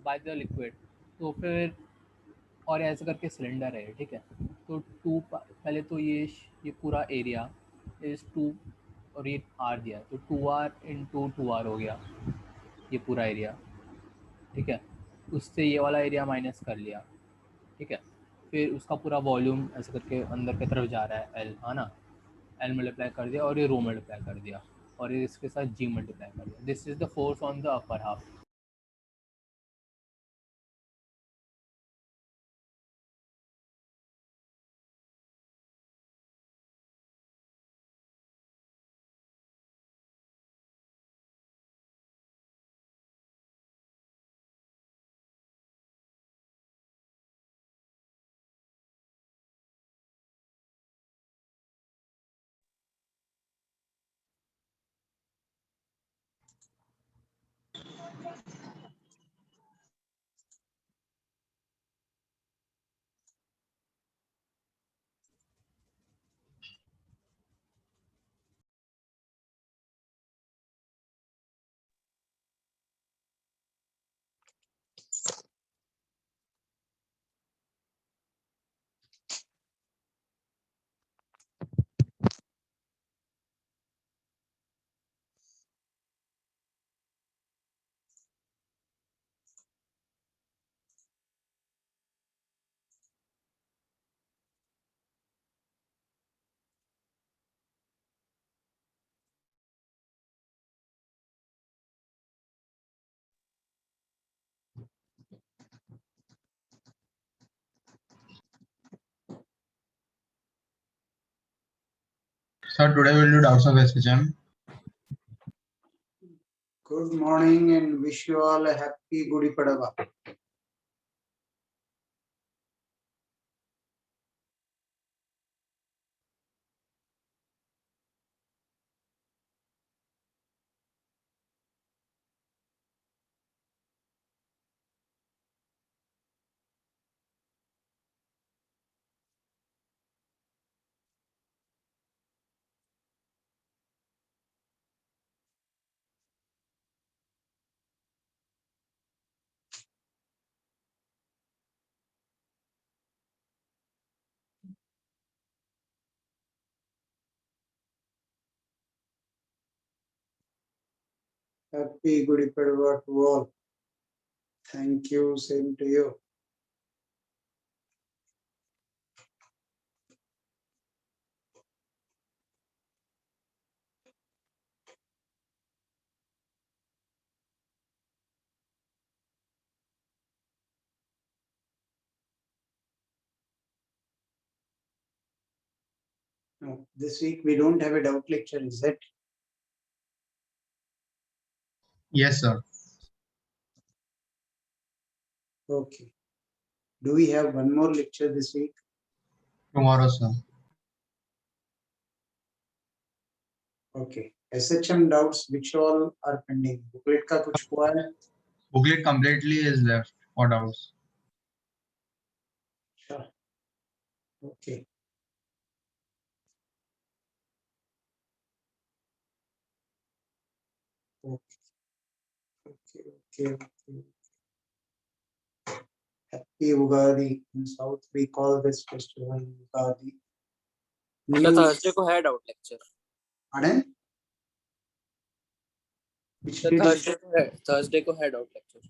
By the liquid. तो फिर और ऐसे करके सिलेंडर है, ठीक है। तो पहले तो ये पूरा एरिया इज 2 और ये आर दिया, तो 2r इंटू 2r हो गया ये पूरा एरिया, ठीक है। उससे ये वाला एरिया माइनस कर लिया, ठीक है। फिर उसका पूरा वॉल्यूम ऐसे करके अंदर की तरफ जा रहा है, एल है ना, एल मल्टीप्लाई कर दिया और ये रो मल्टीप्लाई कर दिया और ये इसके साथ जी मल्टीप्लाई कर दिया। This is the force on the upper half. Sir, today we'll do doubts of SHM. Good morning and wish you all a happy Gudi Padava. Happy Gudi Padava to all. Thank you. Same to you. No, this week we don't have a doubt lecture, is it? Yes, sir. Okay. Do we have one more lecture this week? Tomorrow, sir. Okay. SHM doubts which all are pending. Booklet का कुछ हुआ है? Booklet completely is left for doubts. Sure. Okay. Okay. Happy Ugadi. In South we call this festival Ugadi. Thursday को है doubt lecture. Pardon? Which date is it? Thursday को है doubt lecture.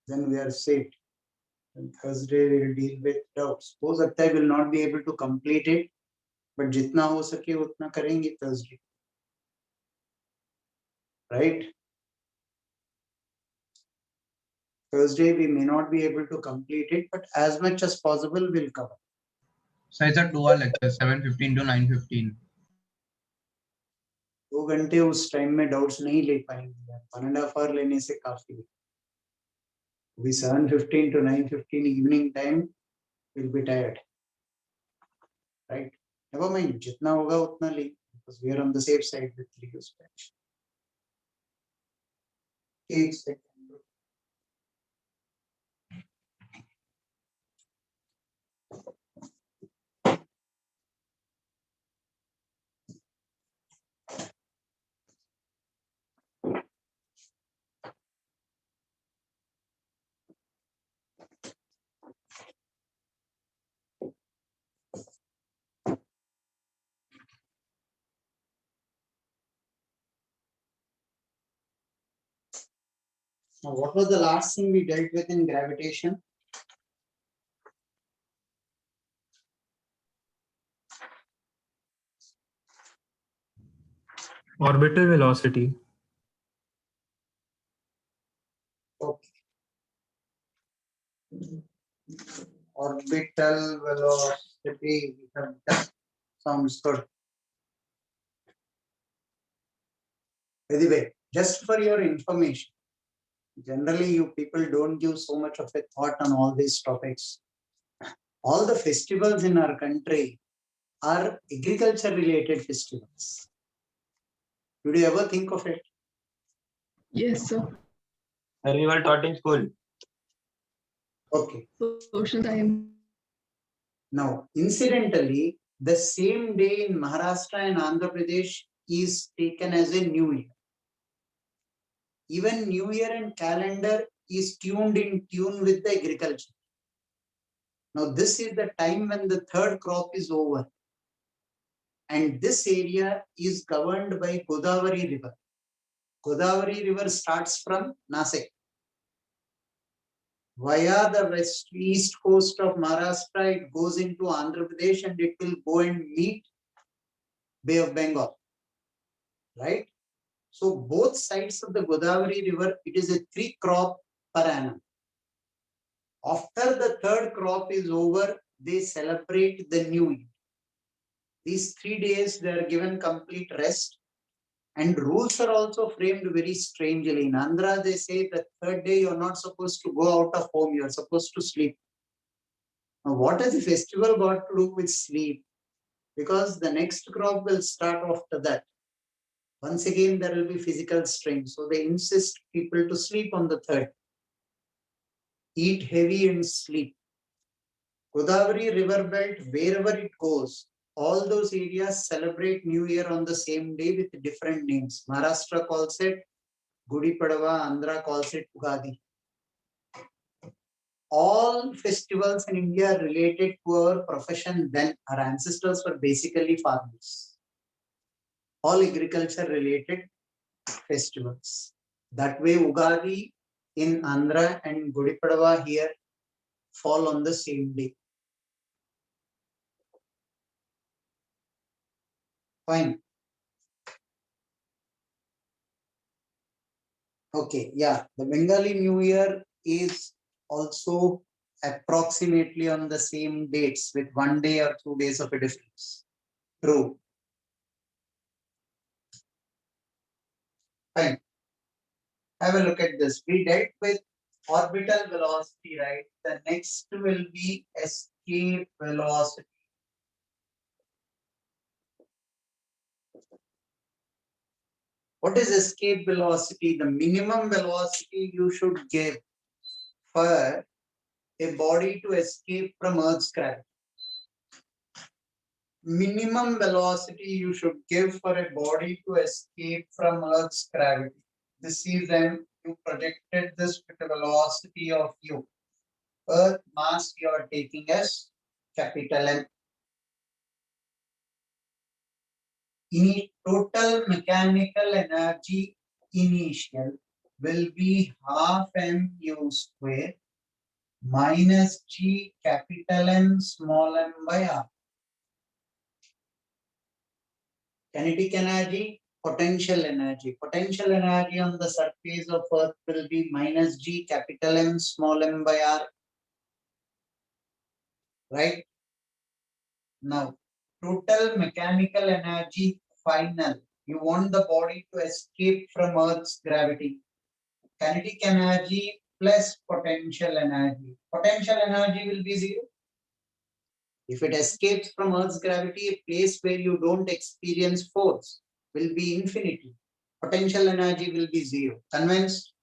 Then we are safe. And Thursday we will deal with doubts. हो सकता है will not be able to complete it, but जितना हो सके उतना करेंगे Thursday. Right? Thursday we may not be able to complete it, but as much as possible we'll cover. So it's a 2-hour lecture, 7:15 to 9:15. 2 घंटे उस time में doubts नहीं ले पाएंगे, 1.5 hour लेने से काफी है. We 7:15 to 9:15 evening time will be tired. Right? Never mind, जितना होगा उतना ले, because we are on the safe side with 3 batch. एक second. Now, what was the last thing we dealt with in gravitation? Orbital velocity. Okay. Orbital velocity. That sounds good. Anyway, just for your information, generally you people don't give so much of a thought on all these topics. All the festivals in our country are agriculture related festivals. Did you ever think of it? Yes, sir. We were taught in school. Okay. Social time. Now, incidentally, the same day in Maharashtra and Andhra Pradesh is taken as a new year. Even New Year and calendar is tuned in tune with the agriculture. Now, this is the time when the third crop is over. And this area is governed by Godavari River. Godavari River starts from Nasik. Via the east coast of Maharashtra, it goes into Andhra Pradesh and it will go and meet Bay of Bengal. Right? So both sides of the Godavari River, it is a 3 crop per annum. After the third crop is over, they celebrate the new year. These 3 days, they are given complete rest. And rules are also framed very strangely. In Andhra, they say the third day you're not supposed to go out of home, you're supposed to sleep. Now, what has the festival got to do with sleep? Because the next crop will start after that. Once again, there will be physical strain. So they insist people to sleep on the third. Eat heavy and sleep. Godavari river belt, wherever it goes, all those areas celebrate New Year on the same day with different names. Maharashtra calls it Gudi Padava, Andhra calls it Ugadi. All festivals in India are related to our profession then. Our ancestors were basically farmers. All agriculture related festivals. That way Ugadi in Andhra and Gudi Padava here fall on the same day. Fine. Okay, yeah, the Bengali New Year is also approximately on the same dates with 1 day or 2 days of a difference. True. Fine. Have a look at this. We dealt with orbital velocity, right? The next will be escape velocity. What is escape velocity? The minimum velocity you should give for a body to escape from Earth's gravity. Minimum velocity you should give for a body to escape from Earth's gravity. This is when you projected this with a velocity of u. Earth mass you are taking as capital M. Total mechanical energy initial will be half mu square minus g capital M small m by r. Kinetic energy, potential energy. Potential energy on the surface of Earth will be minus g capital M small m by r. Right? Now, total mechanical energy final. You want the body to escape from Earth's gravity. Kinetic energy plus potential energy. Potential energy will be 0. If it escapes from Earth's gravity, a place where you don't experience force will be infinity. Potential energy will be 0. Convinced?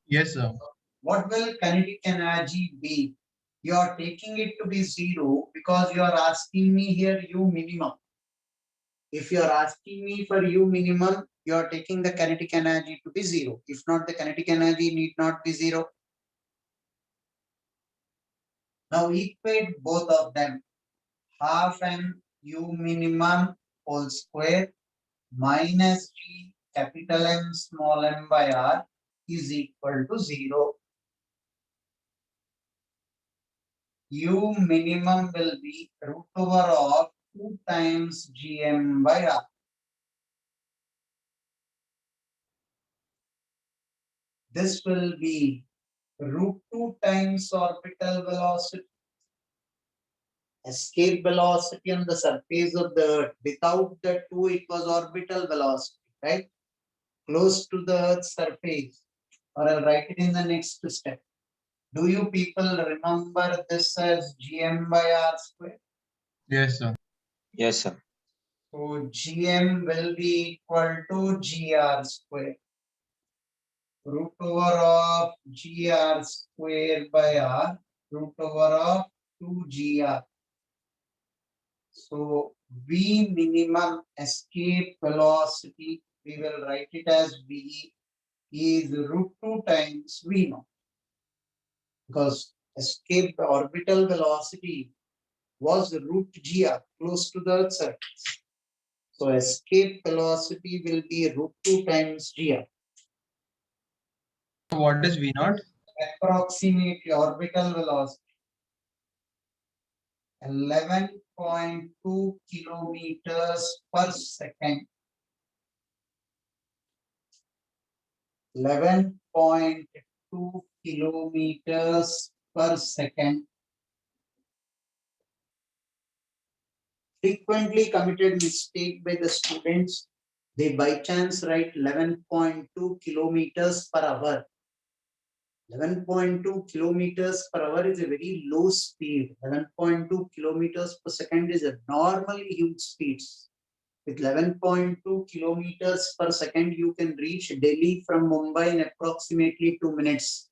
Yes, sir. What will kinetic energy be? You are taking it to be 0 because you are asking me here U minimum. If you are asking me for U minimum, you are taking the kinetic energy to be 0. If not, the kinetic energy need not be 0. Now equate both of them. Half m U minimum whole square minus g capital M small m by r is equal to 0. U minimum will be root over of 2 times gm by r. This will be root 2 times orbital velocity. Escape velocity on the surface of the Earth. Without the 2, it was orbital velocity, right? Close to the Earth's surface. Or I'll write it in the next step. Do you people remember this as gm by r square? Yes, sir. Yes, sir. So gm will be equal to gr square. Root over of gr square by r, root over of 2gr. So V minimum escape velocity, we will write it as V is root 2 times V naught. Because escape orbital velocity was root gr, close to the Earth surface. So escape velocity will be root 2 times gr. So what is V naught? Approximately orbital velocity 11.2 kilometers per second. 11.2 kilometers per second. Frequently committed mistake by the students. They by chance write 11.2 kilometers per hour. 11.2 kilometers per hour is a very low speed. 11.2 kilometers per second is a normally huge speeds. With 11.2 kilometers per second, you can reach Delhi from Mumbai in approximately 2 minutes.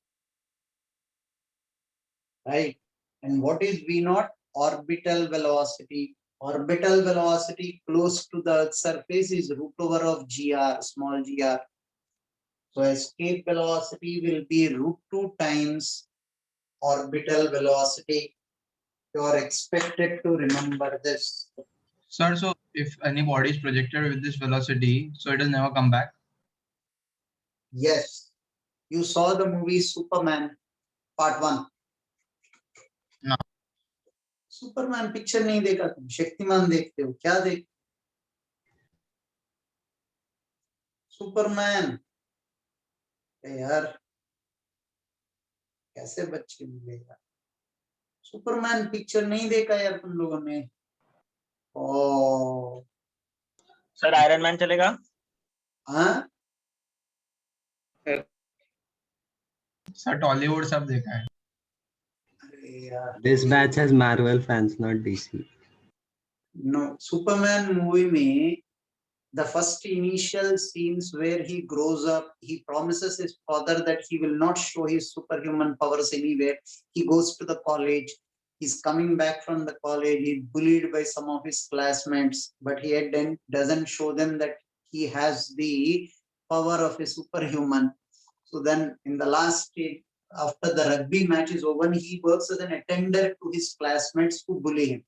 Right? And what is V naught? Orbital velocity. Orbital velocity close to the Earth's surface is root over of gr, small gr. So escape velocity will be root 2 times orbital velocity. You are expected to remember this. Sir, so if any body is projected with this velocity, so it will never come back? Yes. You saw the movie Superman, part 1. No. Superman picture नहीं देखा तुम? शक्तिमान देखते हो? क्या देख? Superman यार कैसे बच्चे मिलेगा? सुपरमैन पिक्चर नहीं देखा यार तुम लोगों ने? ओ सर आयरन मैन चलेगा? हाँ सर टॉलीवुड सब देखा है. अरे यार This batch has Marvel fans, not DC. no, Superman movie में the first initial scenes where he grows up, he promises his father that he will not show his superhuman powers anywhere. He goes to the college. He's coming back from the college. He's bullied by some of his classmates, but he then doesn't show them that he has the power of a superhuman. So then in the last stage, after the rugby match is over, he works as an attender to his classmates who bully him.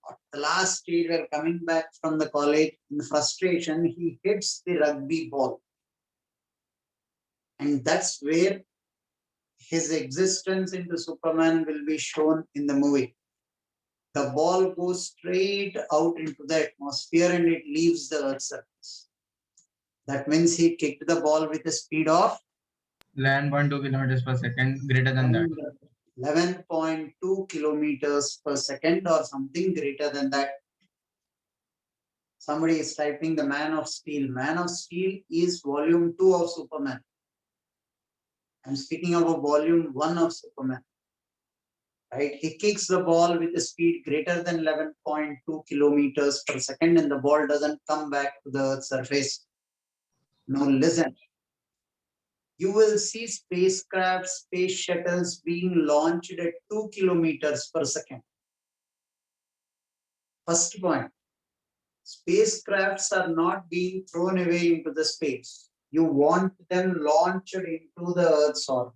At the last stage, where coming back from the college, in frustration, he hits the rugby ball. And that's where his existence into Superman will be shown in the movie. The ball goes straight out into the atmosphere and it leaves the Earth's surface. That means he kicked the ball with a speed of 11.2 kilometers per second, greater than that. 11.2 kilometers per second or something greater than that. Somebody is typing the Man of Steel. Man of Steel is volume 2 of Superman. I'm speaking about volume 1 of Superman. Right? He kicks the ball with a speed greater than 11.2 kilometers per second and the ball doesn't come back to the Earth's surface. Now listen. You will see spacecraft, space shuttles being launched at 2 kilometers per second. First point, spacecrafts are not being thrown away into the space. You want them launched into the Earth's orbit.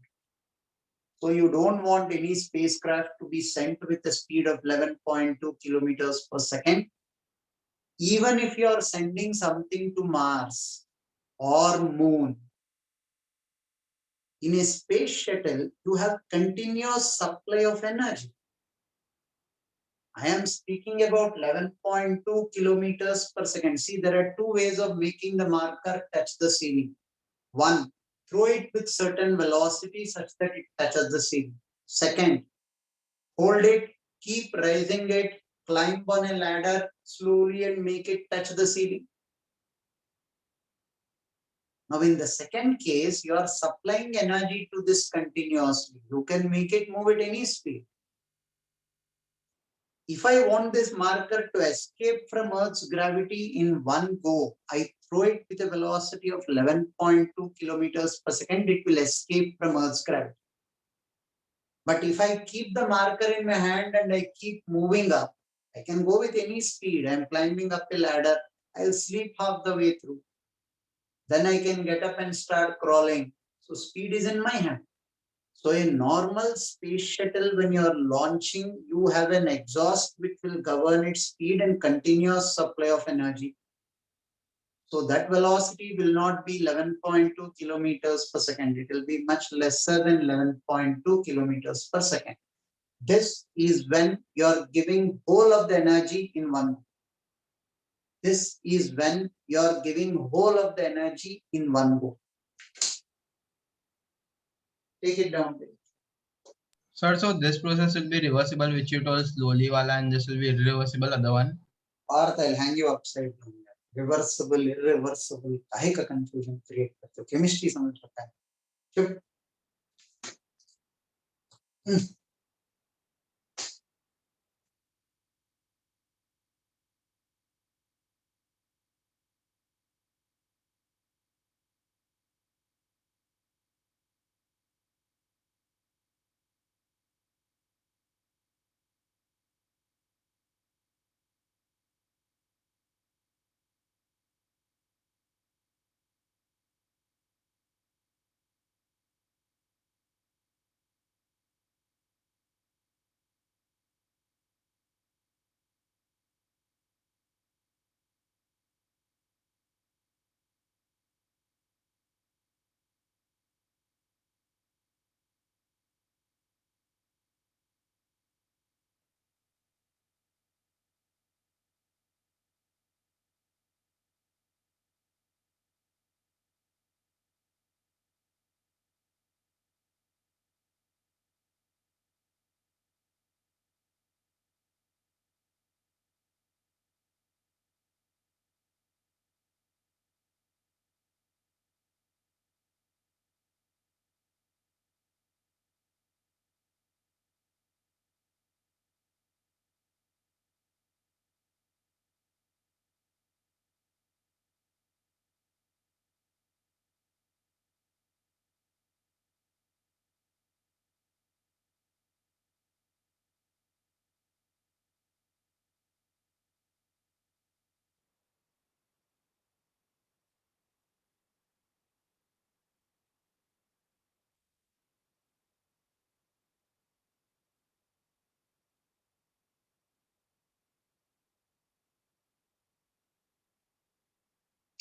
So you don't want any spacecraft to be sent with a speed of 11.2 kilometers per second. Even if you are sending something to Mars or Moon, In a space shuttle, you have continuous supply of energy. I am speaking about 11.2 kilometers per second. See, there are two ways of making the marker touch the ceiling. One, throw it with certain velocity such that it touches the ceiling. Second, hold it, keep raising it, climb on a ladder slowly and make it touch the ceiling. Now, in the second case, you are supplying energy to this continuously. You can make it move at any speed. If I want this marker to escape from Earth's gravity in one go, I throw it with a velocity of 11.2 kilometers per second, it will escape from Earth's gravity. But if I keep the marker in my hand and I keep moving up, I can go with any speed. I'm climbing up a ladder. I'll sleep half the way through. Then I can get up and start crawling. So speed is in my hand. So a normal space shuttle, when you're launching, you have an exhaust which will govern its speed and continuous supply of energy. So that velocity will not be 11.2 kilometers per second. It will be much lesser than 11.2 kilometers per second. This is when you're giving whole of the energy in one go. This is when you're giving whole of the energy in one go. Take it down, please. Sir, so this process will be reversible, which you told slowly wala, and this will be irreversible other one. Or I'll hang you upside down. Reversible, irreversible. काहे का confusion create करते हो? Chemistry समझ रखा है. चुप.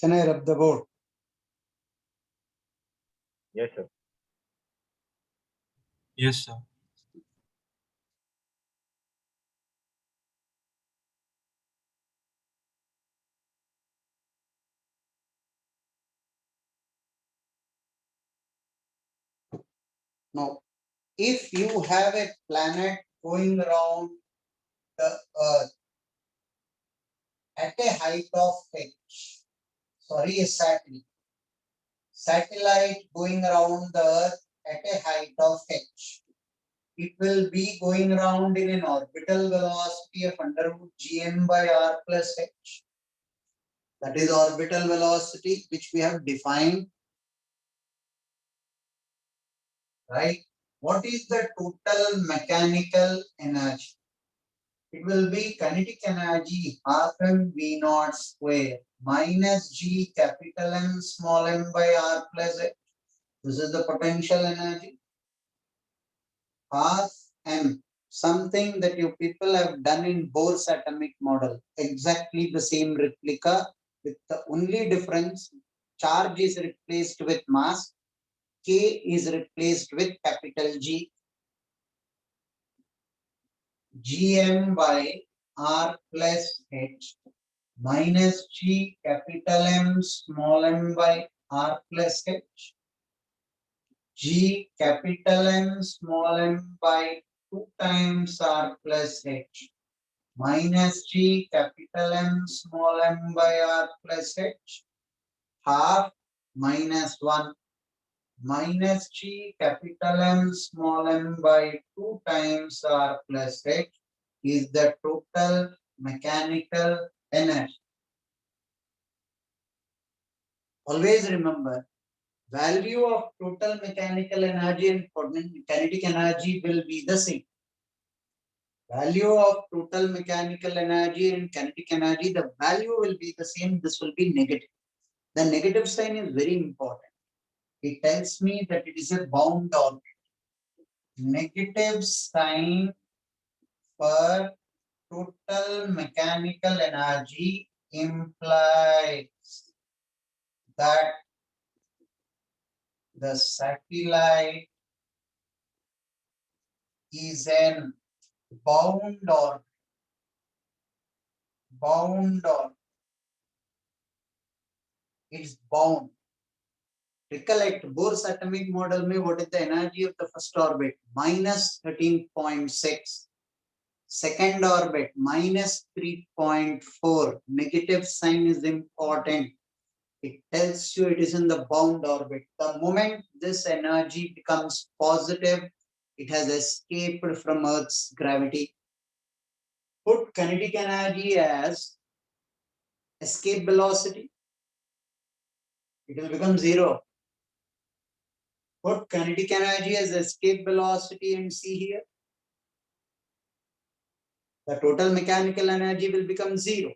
Can I rub the board? Yes, sir. Yes, sir. No. If you have a planet going around the Earth at a height of h, sorry, a satellite going around the Earth at a height of h, it will be going around in an orbital velocity of under root gm by r plus h. That is orbital velocity which we have defined, right? What is the total mechanical energy? It will be kinetic energy half mv0 square minus g capital M small m by r plus h. This is the potential energy. Half m, something that you people have done in Bohr's atomic model. Exactly the same replica with the only difference, charge is replaced with mass. K is replaced with capital G. Gm by R plus H minus G capital M small m by R plus H. G capital M small m by 2 times R plus H minus G capital M small m by R plus H half minus 1 minus G capital M small m by 2 times R plus H is the total mechanical energy. Always remember, value of total mechanical energy and kinetic energy will be the same. Value of total mechanical energy and kinetic energy, the value will be the same. This will be negative. The negative sign is very important. It tells me that it is a bound orbit. Negative sign for total mechanical energy implies that the satellite is an bound orbit. Bound orbit. It's bound. Recollect, Bohr's atomic model में what is the energy of the first orbit? Minus 13.6. Second orbit, minus 3.4. Negative sign is important. It tells you it is in the bound orbit. The moment this energy becomes positive, it has escaped from Earth's gravity. Put kinetic energy as escape velocity. It will become 0. Put kinetic energy as escape velocity and see here. The total mechanical energy will become 0.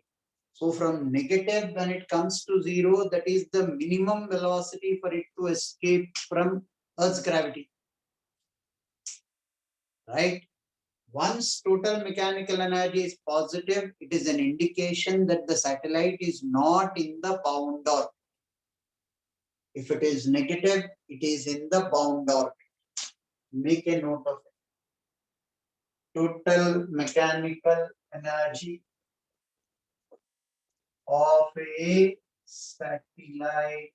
So from negative, when it comes to 0, that is the minimum velocity for it to escape from Earth's gravity. Right? Once total mechanical energy is positive, it is an indication that the satellite is not in the bound orbit. If it is negative, it is in the bound orbit. Make a note of it. Total mechanical energy of a satellite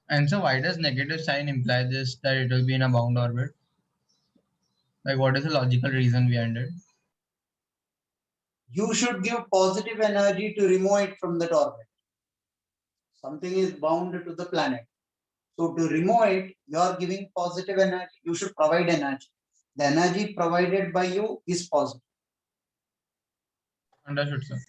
And so why does negative sign imply this, that it will be in a bound orbit? Like what is the logical reason behind it? you should give positive energy to remove it from that orbit. Something is bound to the planet. So to remove it, you are giving positive energy. You should provide energy. The energy provided by you is positive. Understood, sir.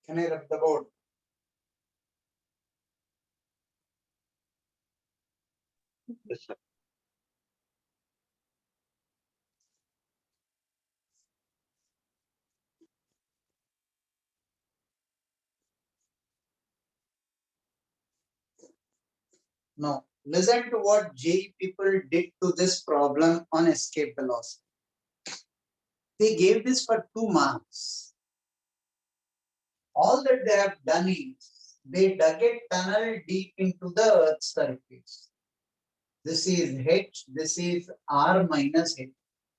Can I rub the board? Yes, sir. No. Listen to what JEE people did to this problem on escape velocity. They gave this for 2 marks. All that they have done is they dug a tunnel deep into the Earth's surface. This is H, this is R minus H.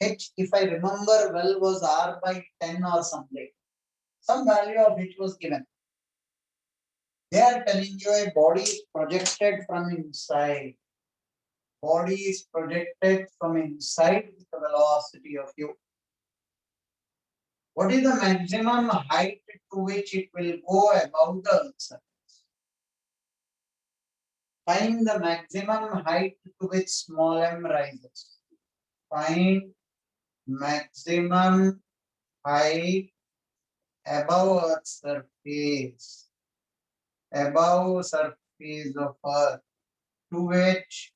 H, if I remember well, was R by 10 or something. Some value of H was given. They are telling you a body is projected from inside. Body is projected from inside with the velocity of u. What is the maximum height to which it will go above the Earth's surface? Find the maximum height to which small m rises. Find maximum height above Earth's surface. Above surface of Earth to which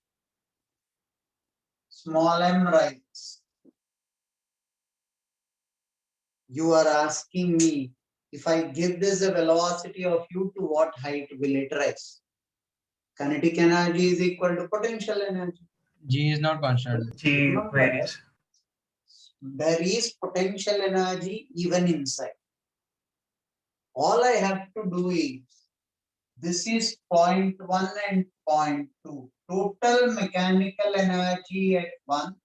small m rises. You are asking me, if I give this the velocity of u, to what height will it rise? Kinetic energy is equal to potential energy. G is not constant. G Remember, varies. there is potential energy even inside. All I have to do is, this is point 1 and point 2. Total mechanical energy at 1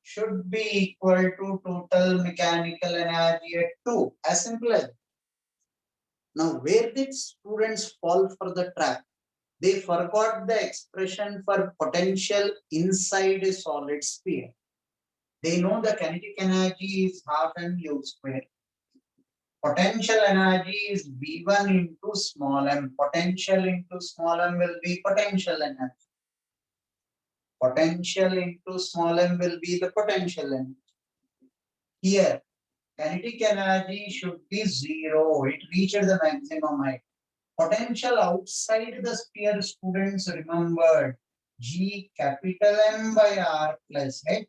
should be equal to total mechanical energy at 2. As simple as that. Now, where did students fall for the trap? They forgot the expression for potential inside a solid sphere. They know the kinetic energy is half mu square. Potential energy is V1 into small m. Potential into small m will be potential energy. Potential into small m will be the potential energy. Here, kinetic energy should be 0. It reaches the maximum height. Potential outside the sphere, students remembered, G capital M by R plus H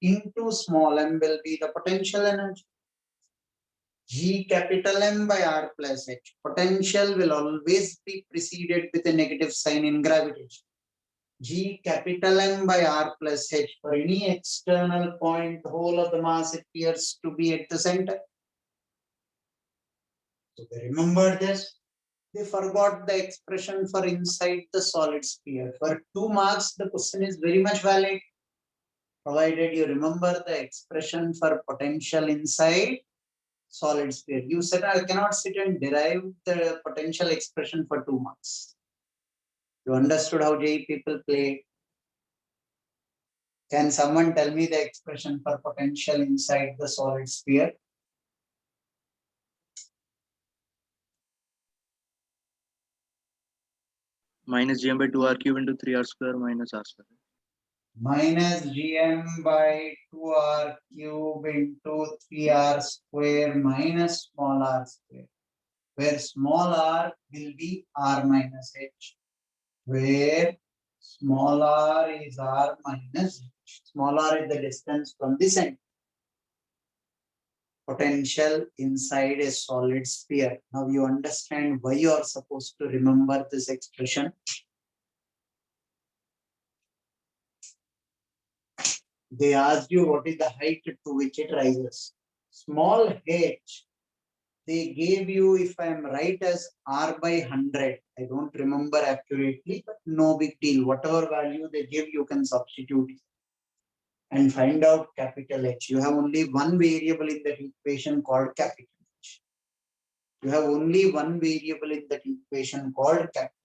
into small m will be the potential energy. G capital M by R plus H. Potential will always be preceded with a negative sign in gravitation. G capital M by R plus H. For any external point, the whole of the mass appears to be at the center. So they remembered this. They forgot the expression for inside the solid sphere. For 2 marks, the question is very much valid, provided you remember the expression for potential inside solid sphere. You said I cannot sit and derive the potential expression for 2 marks. You understood how JEE people play? Can someone tell me the expression for potential inside the solid sphere? Minus gm by 2r cube into 3r square minus r square. Minus gm by 2r cube into 3r square minus small r square, where small r will be r minus h, where small r is r minus h. Small r is the distance from the center. Potential inside a solid sphere. Now you understand why you are supposed to remember this expression. They asked you what is the height to which it rises. Small h, they gave you, if I am right, as r by 100. I don't remember accurately, but no big deal. Whatever value they give, you can substitute and find out capital H. You have only one variable in that equation called capital H. You have only one variable in that equation called capital H.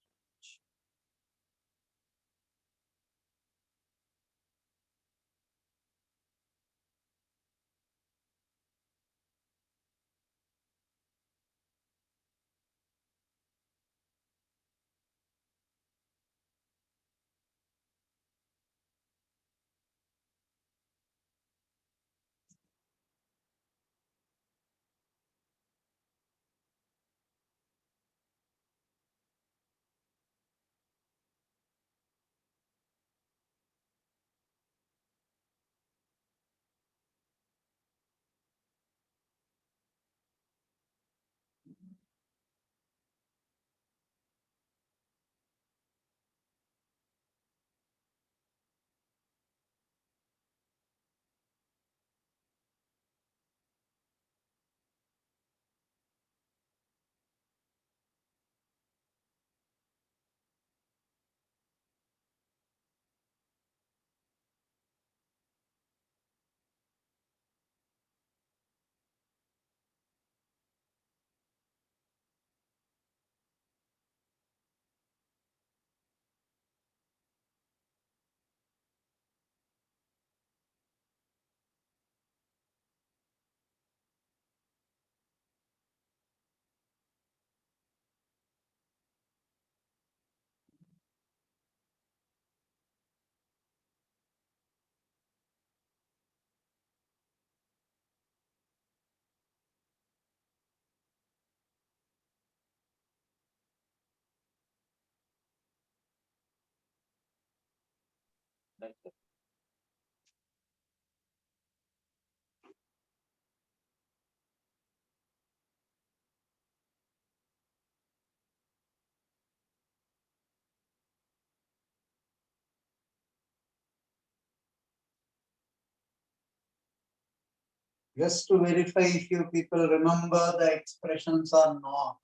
Just to verify if you people remember the expressions or not.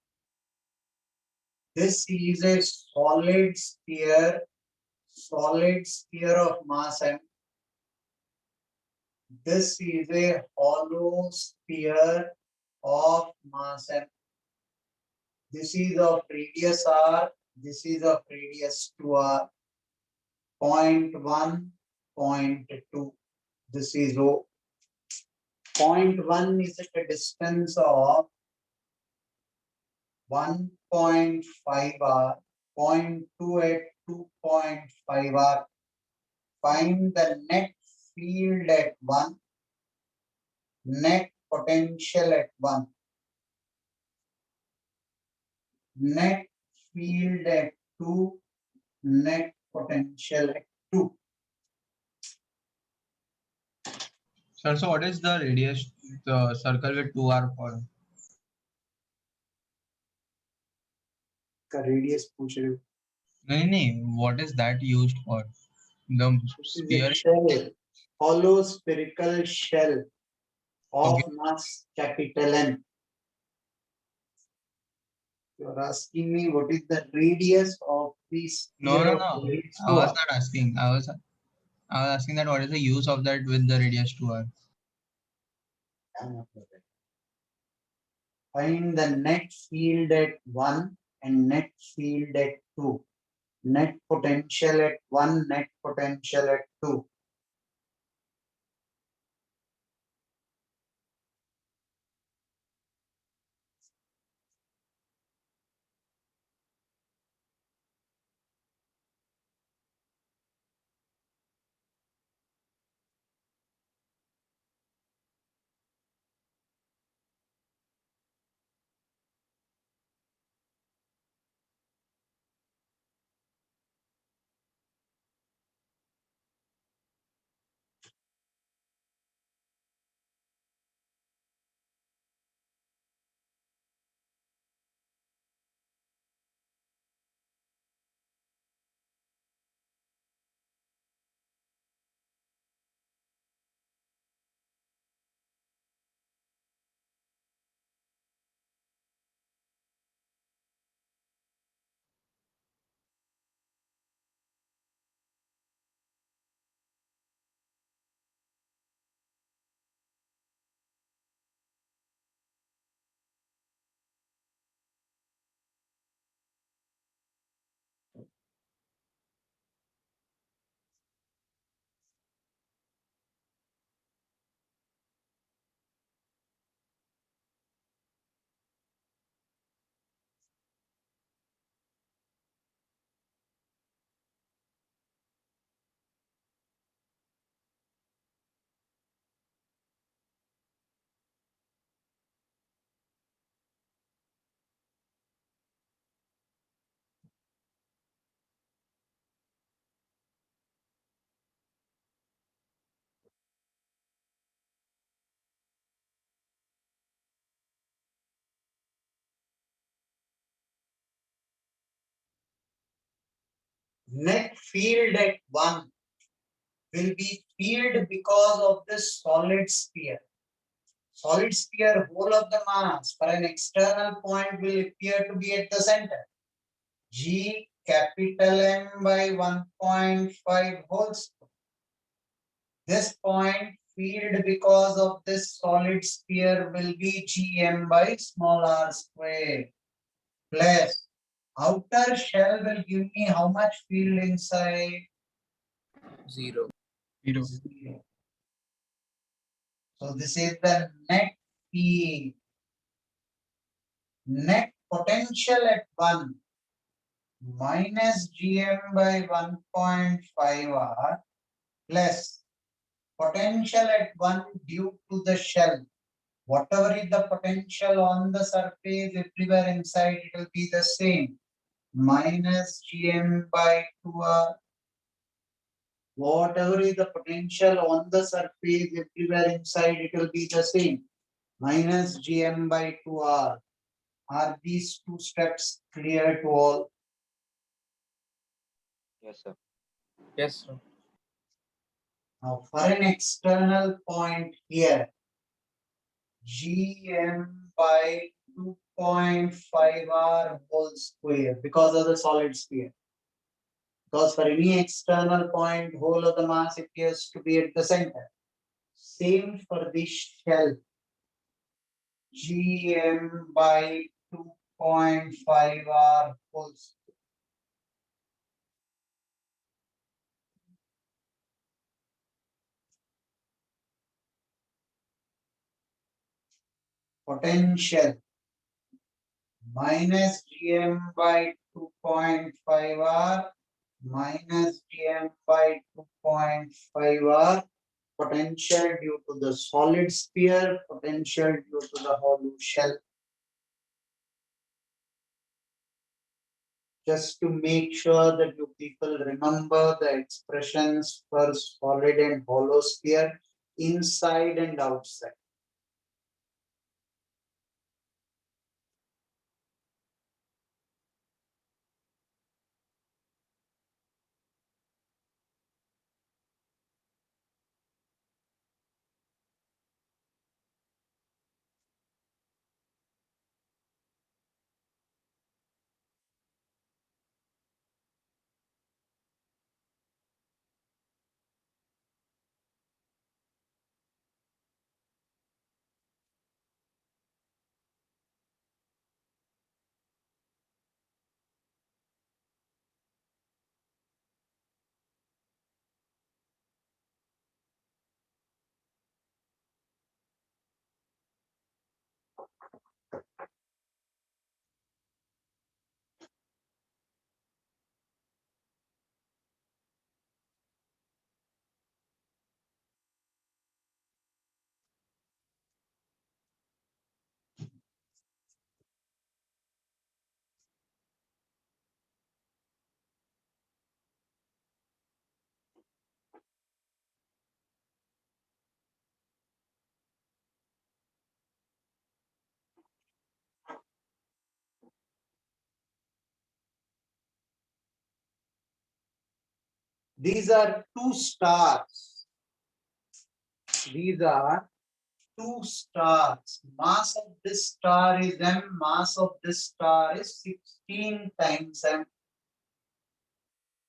This is a solid sphere of mass m. This is a hollow sphere of mass m. This is of radius r. This is of radius 2r. 0.1, 0.2. This is O. 0.1 is at a distance of 1.5 r. 0.2 at 2.5 r. Find the net field at 1, net potential at 1. Net field at 2, net potential at 2. Sir, so what is the radius, the circle with 2r for? का radius पूछ रहे हो? No, what is that used for? The This is sphere. a shell, hollow spherical shell of Okay. mass capital M. You are asking me what is the radius of this sphere No. of radius I was 2r. not asking. I was asking that what is the use of that with the radius 2r? Find the net field at 1 and net field at 2. Net potential at 1, net potential at 2. Net field at 1 will be field because of this solid sphere. Solid sphere, whole of the mass for an external point will appear to be at the center. G capital M by 1.5 whole square. This point field because of this solid sphere will be Gm by small r square plus outer shell will give me how much field inside? 0. 0. 0. So this is the net field. Net potential at 1 minus Gm by 1.5 r plus potential at 1 due to the shell. Whatever is the potential on the surface, everywhere inside it will be the same. Minus Gm by 2r Whatever is the potential on the surface, everywhere inside, it will be the same. Minus Gm by 2R. Are these two steps clear to all? Yes, sir. Yes, sir. Now, for an external point here, Gm by 2.5R whole square because of the solid sphere. Because for any external point, whole of the mass appears to be at the center. Same for this shell. Gm by 2.5R whole square. Potential minus Gm by 2.5R minus Gm by 2.5R. Potential due to the solid sphere, potential due to the hollow shell. Just to make sure that you people remember the expressions for solid and hollow sphere inside and outside. These are two stars. These are two stars. Mass of this star is m, mass of this star is 16 times m.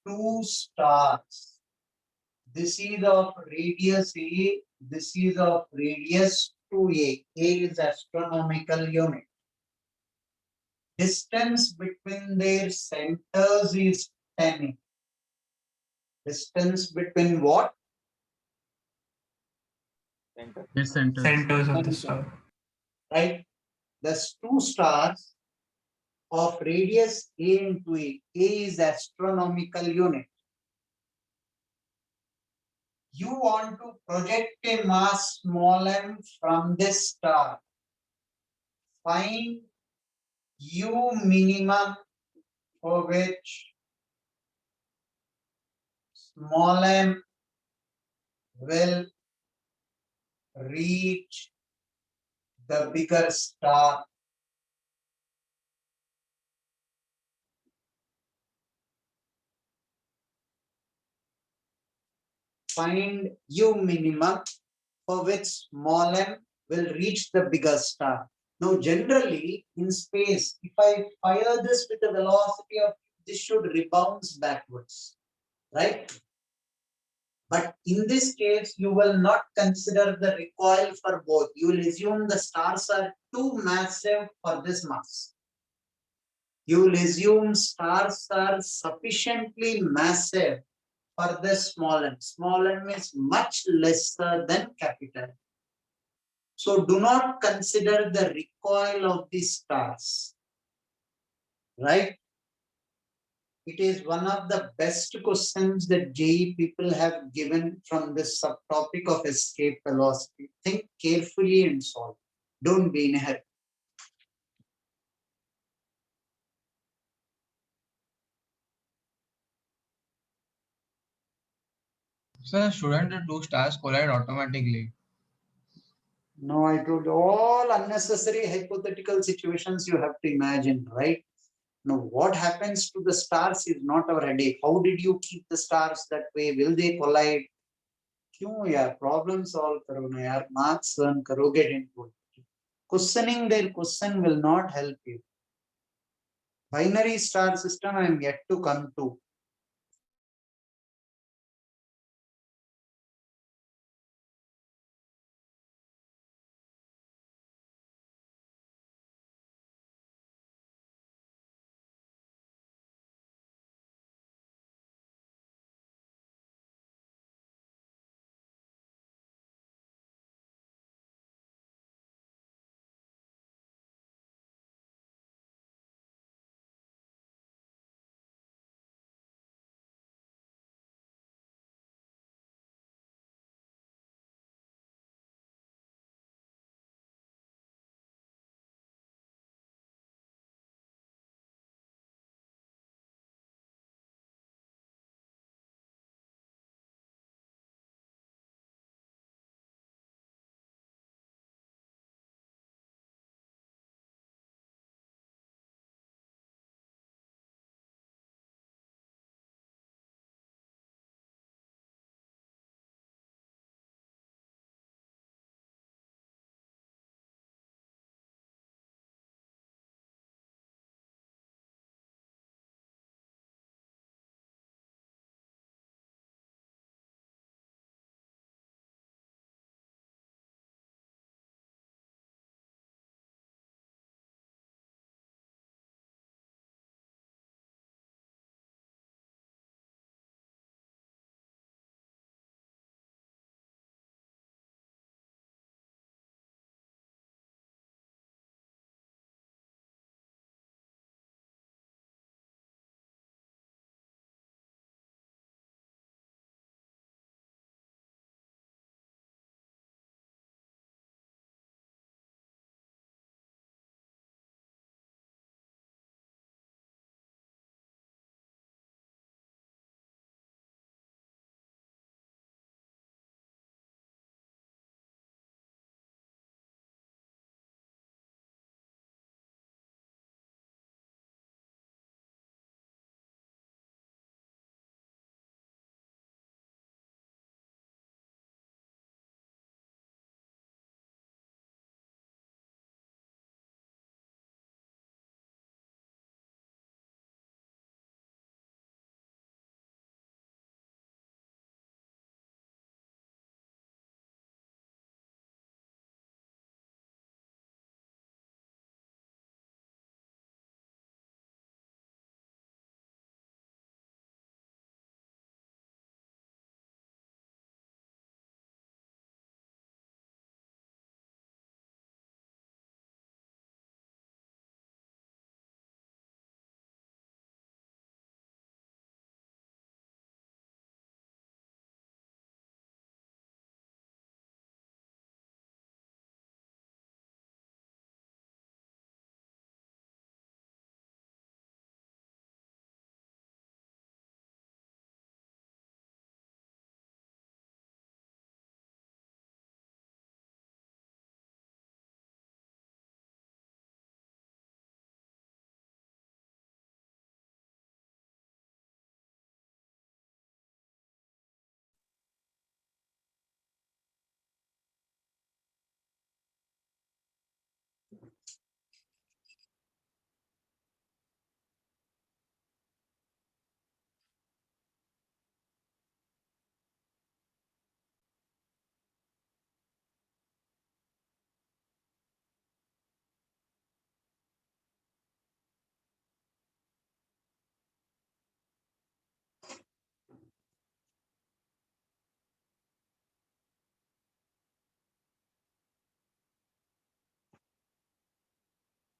Two stars. This is of radius A, this is of radius 2A. A is astronomical unit. Distance between their centers is 10. Distance between what? Center. Yes, center. Centers of the star. Right? There's two stars of radius A into A. A is astronomical unit. You want to project a mass small m from this star. Find U minimum for which small m will reach the bigger star. Find U minimum for which small m will reach the bigger star. Now, generally in space, if I fire this with a velocity of, this should rebound backwards, right? But in this case, you will not consider the recoil for both. You will assume the stars are too massive for this mass. You will assume stars are sufficiently massive for the small m. Small m is much lesser than capital M. So do not consider the recoil of these stars, right? It is one of the best questions that JEE people have given from this subtopic of escape velocity. Think carefully and solve. Don't be in a hurry. So shouldn't the two stars collide automatically? No, I told you, all unnecessary hypothetical situations you have to imagine, right? Now, what happens to the stars is not our headache. How did you keep the stars that way? Will they collide? क्यों यार problem solve करो ना यार, marks earn करो, get input. Questioning their question will not help you. Binary star system I am yet to come to.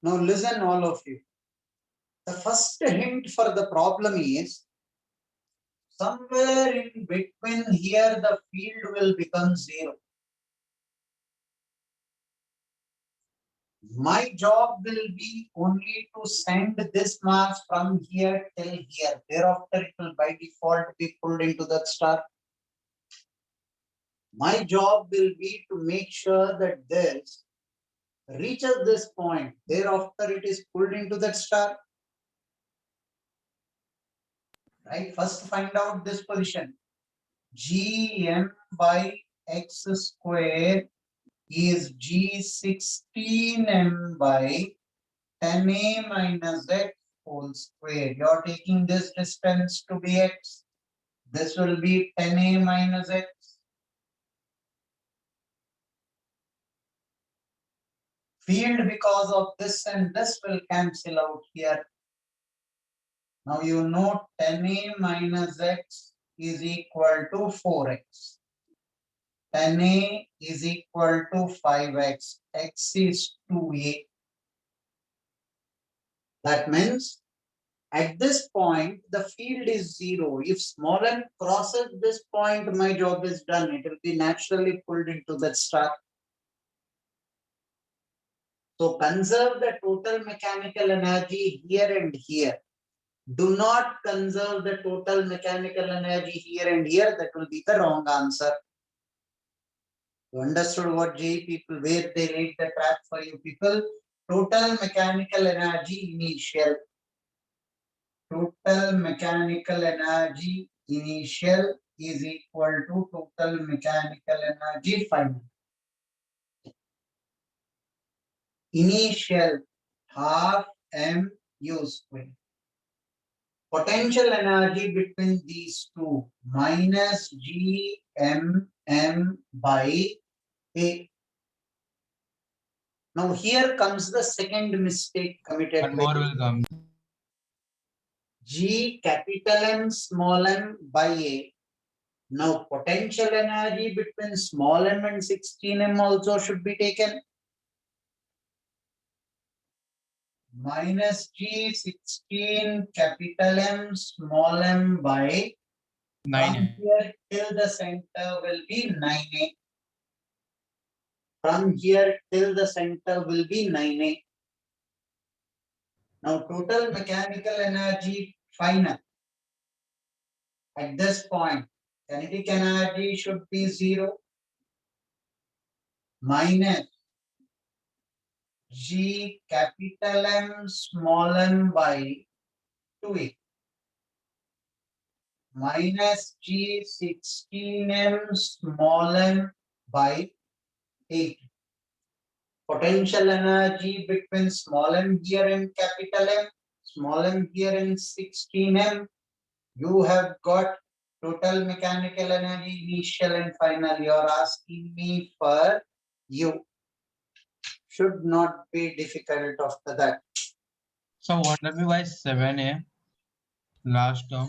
Now listen, all of you. The first hint for the problem is somewhere in between here the field will become zero. My job will be only to send this mass from here till here. Thereafter, it will by default be pulled into that star. My job will be to make sure that this reaches this point. Thereafter, it is pulled into that star. Right? First, find out this position. Gm by x square is G16m by 10a minus x whole square. You are taking this distance to be x. This will be 10a minus x. Field because of this and this will cancel out here. Now you know 10a minus x is equal to 4x. 10a is equal to 5x. X is 2a. That means at this point, the field is 0. If small m crosses this point, my job is done. It will be naturally pulled into that star. So conserve the total mechanical energy here and here. Do not conserve the total mechanical energy here and here. That will be the wrong answer. You understood what JEE people, where they laid the trap for you people? Total mechanical energy initial. Total mechanical energy initial is equal to total mechanical energy final. Initial half mu square. Potential energy between these two minus Gmm by A. Now here comes the second mistake committed. One more will come. G capital M small m by A. Now potential energy between small m and 16m also should be taken. Minus G16 capital M small m by 9. from here till the center will be 9a. From here till the center will be 9a. Now total mechanical energy final. At this point, kinetic energy should be 0 minus G capital M small m by 2a minus G16m small m by 8. Potential energy between small m here and capital M, small m here and 16m. You have got total mechanical energy initial and final. You are asking me for U. Should not be difficult after that. So what will be by 7a? Last term.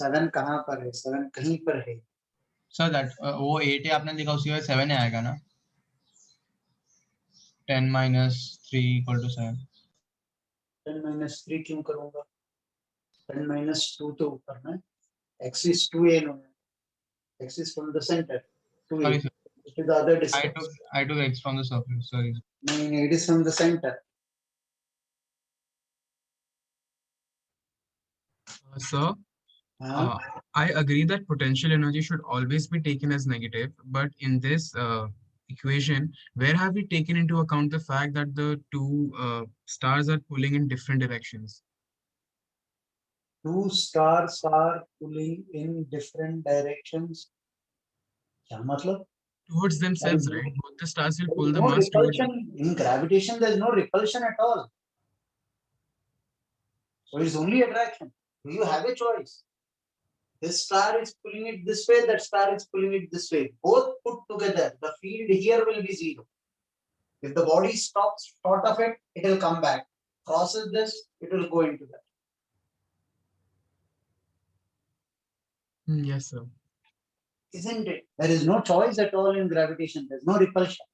7 कहाँ पर है? 7 कहीं पर है. So that वो 8a आपने लिखा उसकी वजह 7a आएगा ना? 10 minus 3 equal to 7. 10 minus 3 क्यों करूँगा? 10 minus 2 तो ऊपर में. X is 2a no. X is from the center. 2a. Sorry, sir. To the other distance. I took x from the surface. Sorry. No, it is from the center. Sir, I agree that potential energy should always be taken as negative, but in this equation, where have we taken into account the fact that the two stars are pulling in different directions? Two stars are pulling in different directions. क्या मतलब? Towards themselves, right? Both the stars will pull the No mass towards. repulsion. In gravitation, there is no repulsion at all. So it's only attraction. You have a choice. This star is pulling it this way, that star is pulling it this way. Both put together, the field here will be 0. If the body stops short of it, it will come back. Crosses this, it will go into that. Yes, sir. Isn't it? There is no choice at all in gravitation. There is no repulsion.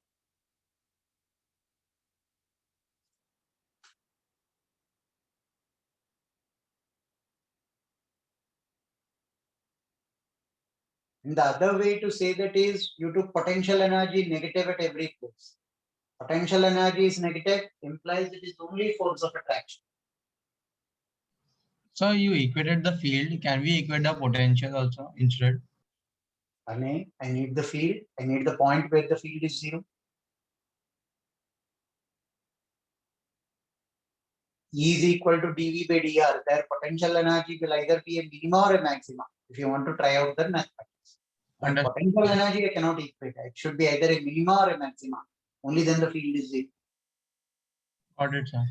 And the other way to say that is you took potential energy negative at every place. Potential energy is negative, implies it is only force of attraction. So you equated the field. Can we equate the potential also instead? I need the field. I need the point where the field is 0. E is equal to dV by dr. Their potential energy will either be a minima or a maxima if you want to try out the mathematics. But potential energy I cannot equate. It should be either a minima or a maxima. Only then the field is 0. Got it, sir.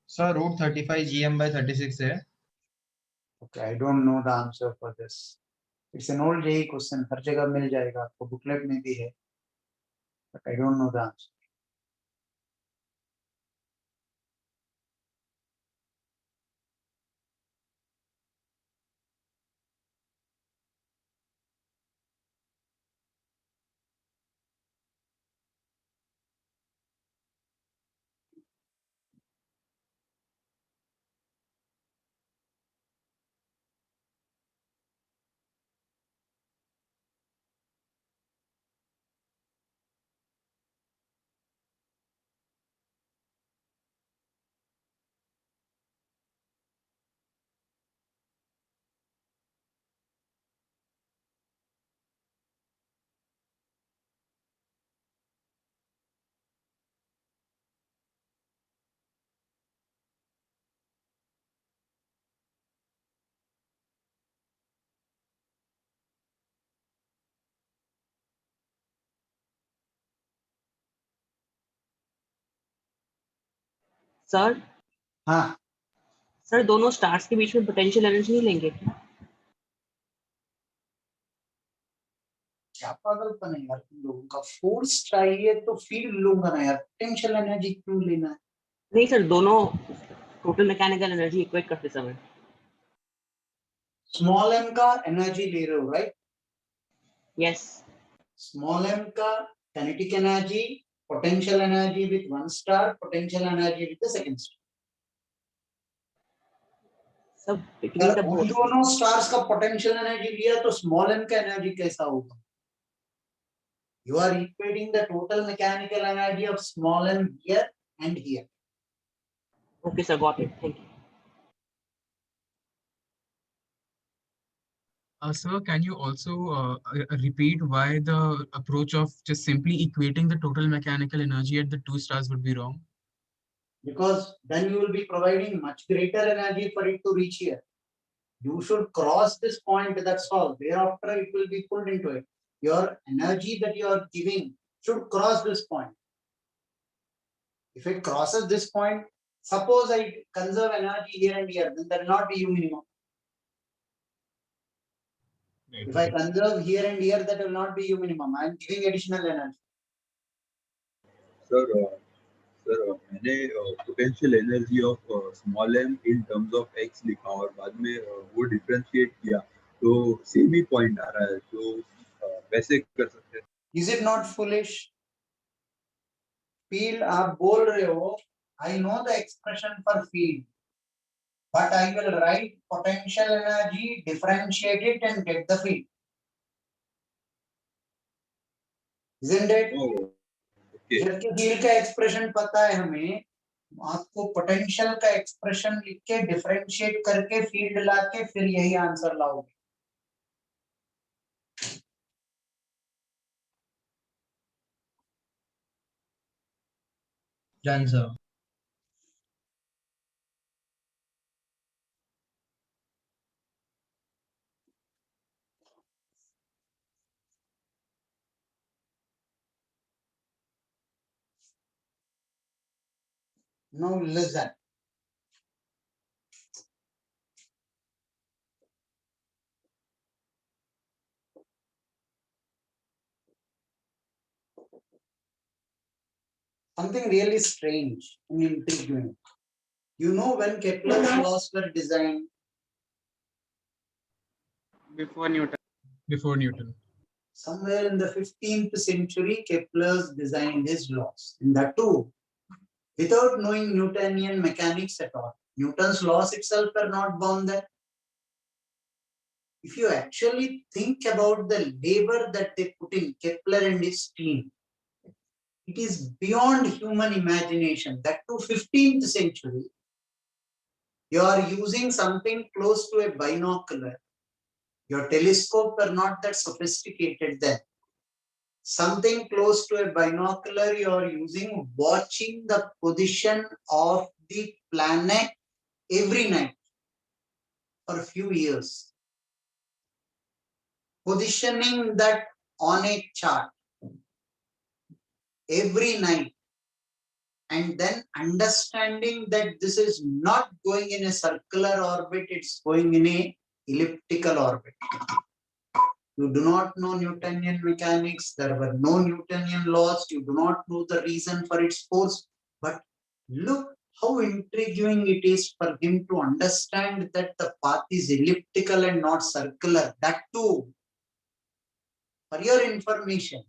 Sir, root 35 GM by 36 है. Okay, I don't know the answer for this. It's an old JEE question. हर जगह मिल जाएगा आपको, booklet में भी है. But I don't know the answer. Sir हाँ, sir दोनों stars के बीच में पोटेंशियल एनर्जी नहीं लेंगे क्या? क्या पागलपन है यार तुम लोगों का. फोर्स चाहिए तो फील्ड लूंगा ना यार. पोटेंशियल एनर्जी क्यों लेना है? नहीं सर, दोनों टोटल मैकेनिकल एनर्जी इक्वेट करते समय. स्मॉल m का एनर्जी ले रहे हो, राइट? यस. स्मॉल m का kinetic energy, potential energy with one star, potential energy with the second star. सब बिटवीन द अगर उन दोनों स्टार्स का पोटेंशियल एनर्जी लिया तो स्मॉल m का एनर्जी कैसा होगा? You are equating the total mechanical energy of small m here and here. Okay sir, got it. Thank you. Sir, can you also repeat why the approach of just simply equating the total mechanical energy at the two stars would be wrong? Because then you will be providing much greater energy for it to reach here. You should cross this point, that's all. Thereafter it will be pulled into it. Your energy that you are giving should cross this point. If it crosses this point, suppose I conserve energy here and here, then there will not be U minimum. Right. If I conserve here and here, that will not be U minimum. I am giving additional energy. Sir, मैंने potential energy of small m in terms of x लिखा और बाद में वो differentiate किया तो same ही point आ रहा है, तो वैसे कर सकते हैं. Is it not foolish? Field आप बोल रहे हो, I know the expression for field, but I will write potential energy, differentiate it and get the field. Isn't it? Oh, okay. जबकि field का expression पता है हमें, आपको potential का expression लिख के differentiate करके field लाके फिर यही आंसर लाओगे. Done, sir. Now listen. Something really strange and intriguing. You know when Kepler's laws were designed? Before Newton. Somewhere in the 15th century, Kepler's designed his laws. And that too, without knowing Newtonian mechanics at all. Newton's laws itself are not bound there. If you actually think about the labor that they put in, Kepler and his team, it is beyond human imagination. That too 15th century, you are using something close to a binocular Your telescope were not that sophisticated then. Something close to a binocular you are using, watching the position of the planet every night for a few years. Positioning that on a chart every night, and then understanding that this is not going in a circular orbit, it's going in a elliptical orbit. You do not know Newtonian mechanics, there were no Newtonian laws, you do not know the reason for its force, but look how intriguing it is for him to understand that the path is elliptical and not circular. That too, for your information,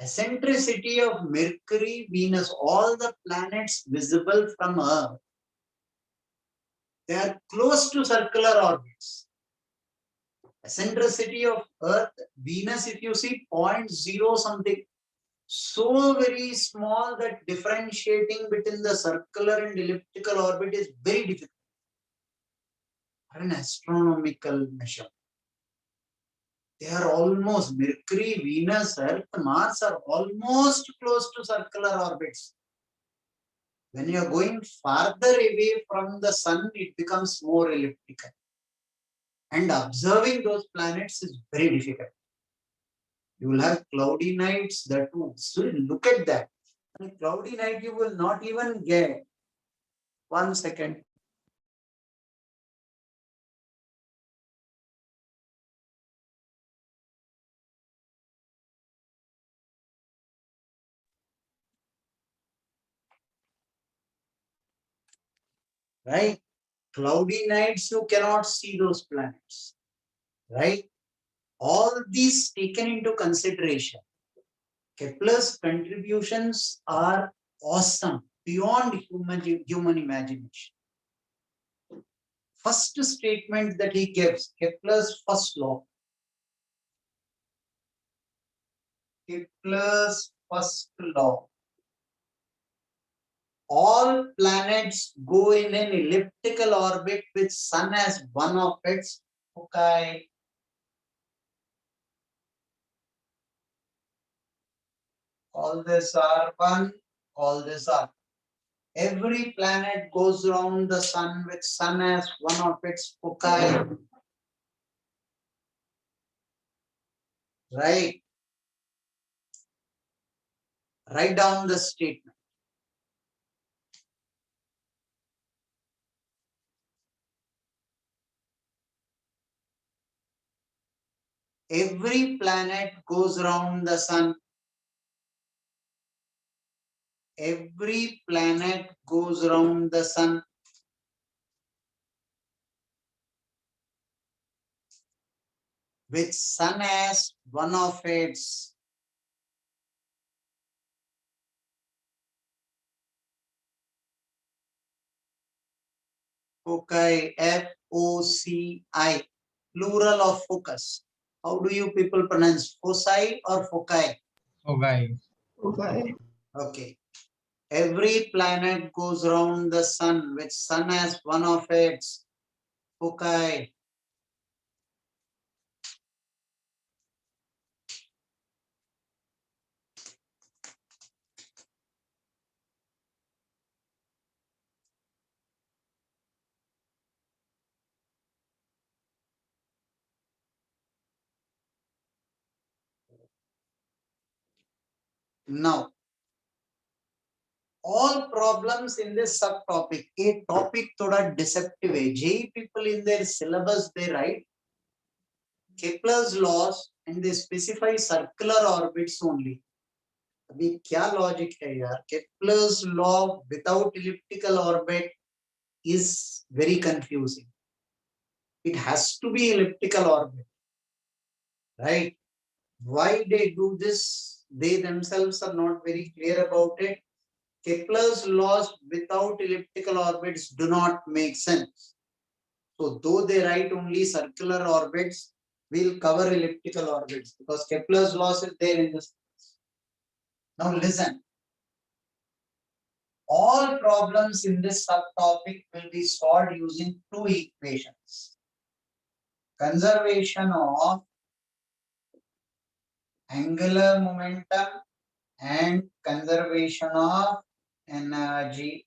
eccentricity of Mercury, Venus, all the planets visible from Earth, they are close to circular orbits. Eccentricity of Earth, Venus, if you see 0.0 something, so very small that differentiating between the circular and elliptical orbit is very difficult. An astronomical measure. They are almost, Mercury, Venus, Earth, Mars are almost close to circular orbits. When you are going farther away from the sun, it becomes more elliptical. And observing those planets is very difficult. You will have cloudy nights, that too. So look at that. On a cloudy night, you will not even get 1 second. Right? Cloudy nights, you cannot see those planets. Right? All these taken into consideration. Kepler's contributions are awesome, beyond human imagination. First statement that he gives, Kepler's first law. Kepler's first law. All planets go in an elliptical orbit with sun as one of its foci. All this R1, all this R. Every planet goes around the sun with sun as one of its foci. Right. Write down the statement. Every planet goes around the sun. Every planet goes around the sun. With sun as one of its foci, F-O-C-I, plural of focus. How do you people pronounce foci or foci? Okay. Okay. Okay. Every planet goes around the sun with sun as one of its foci. Now, all problems in this subtopic, a topic thoda deceptive hai. JEE people in their syllabus, they write Kepler's laws and they specify circular orbits only. अभी क्या logic है यार? Kepler's law without elliptical orbit is very confusing. It has to be elliptical orbit, right? Why they do this? They themselves are not very clear about it. Kepler's laws without elliptical orbits do not make sense. So though they write only circular orbits, we'll cover elliptical orbits because Kepler's laws is there in this. Now listen. All problems in this subtopic will be solved using two equations. conservation of angular momentum and conservation of energy.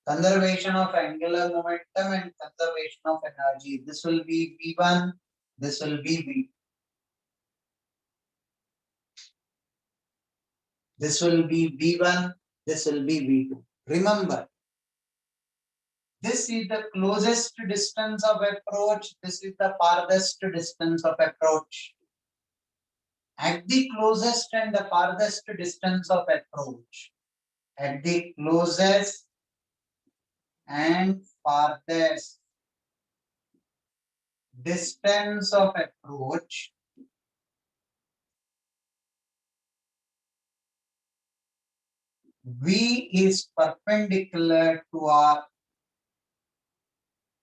Conservation of angular momentum and conservation of energy. This will be V1, this will be V2. This will be V1, this will be V2. Remember, this is the closest distance of approach, this is the farthest distance of approach. At the closest and the farthest distance of approach, at the closest and farthest distance of approach, V is perpendicular to R.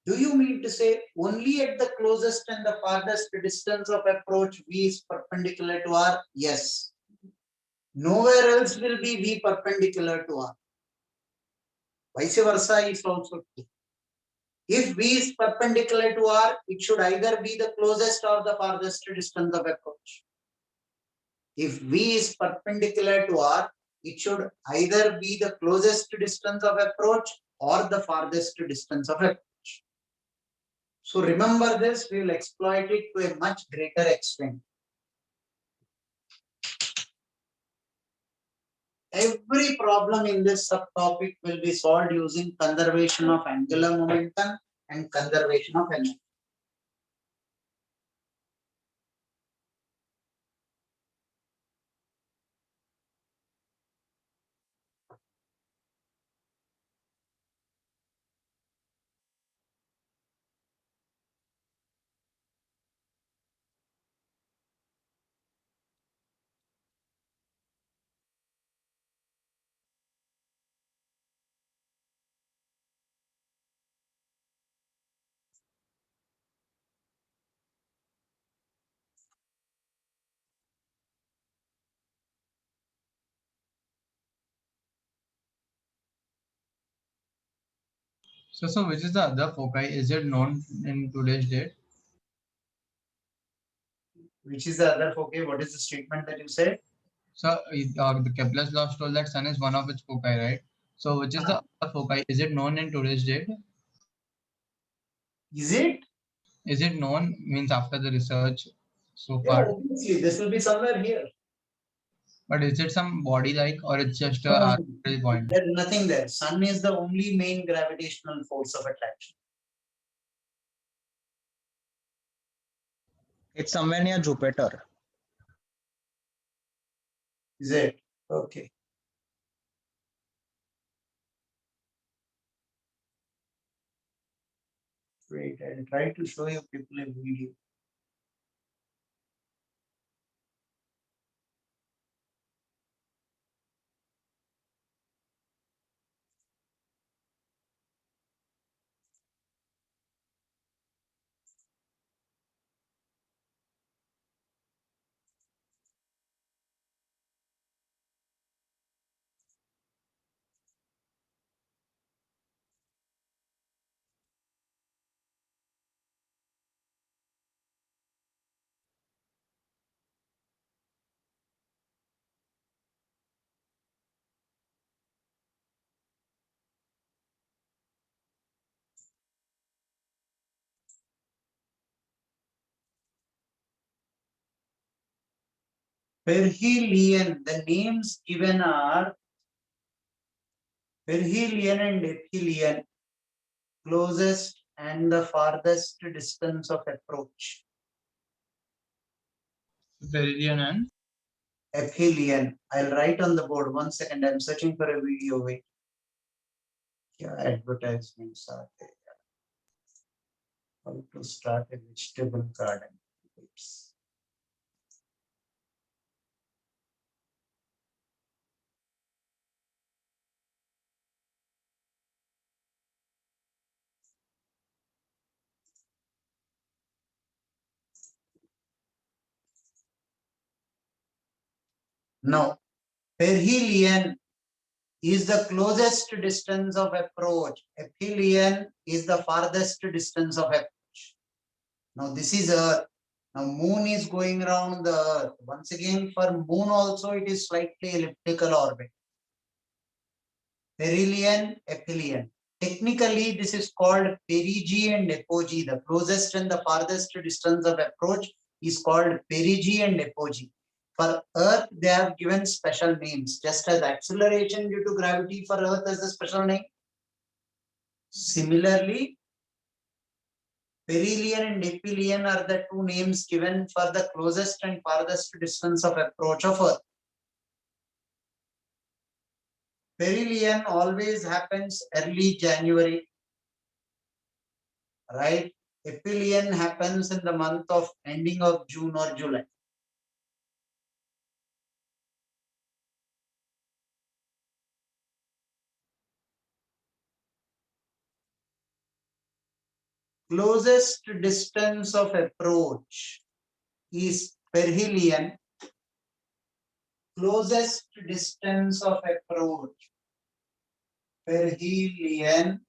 Do you mean to say only at the closest and the farthest distance of approach V is perpendicular to R? Yes. Nowhere else will be V perpendicular to R. Vice versa is also true. If V is perpendicular to R, it should either be the closest or the farthest distance of approach. If V is perpendicular to R, it should either be the closest distance of approach or the farthest distance of approach. So remember this, we will exploit it to a much greater extent. Every problem in this subtopic will be solved using conservation of angular momentum and conservation of energy. So which is the other foci? Is it known in today's date? Which is the other foci? What is the statement that you said? So the Kepler's law told that Sun is one of its foci, right? So which is the other foci? Is it known in today's date? Is it? Is it known? Means after the research so Yeah, far. obviously, this will be somewhere here. But is it some body like, or it's just a No, arbitrary point? there's nothing there. Sun is the only main gravitational force of attraction. It's somewhere near Jupiter. Is it? Okay. Wait, I'll try to show you people a video. Perihelion, the names given are perihelion and aphelion, closest and the farthest distance of approach. Perihelion and Aphelion. I'll write on the board. 1 second. I'm searching for a video. Wait. Yeah, advertisements are there. How to start a vegetable garden. Oops. No, perihelion is the closest distance of approach. Aphelion is the farthest distance of approach. Now this is Earth. Now moon is going around the Earth. Once again, for moon also it is slightly elliptical orbit. Perihelion, aphelion. Technically, this is called perigee and apogee. The closest and the farthest distance of approach is called perigee and apogee. For Earth, they have given special names, just as acceleration due to gravity for Earth has a special name. Similarly, perihelion and aphelion are the two names given for the closest and farthest distance of approach of Earth. Perihelion always happens early January, right? Aphelion happens in the month of ending of June or July. Closest distance of approach is perihelion. Closest distance of approach, perihelion.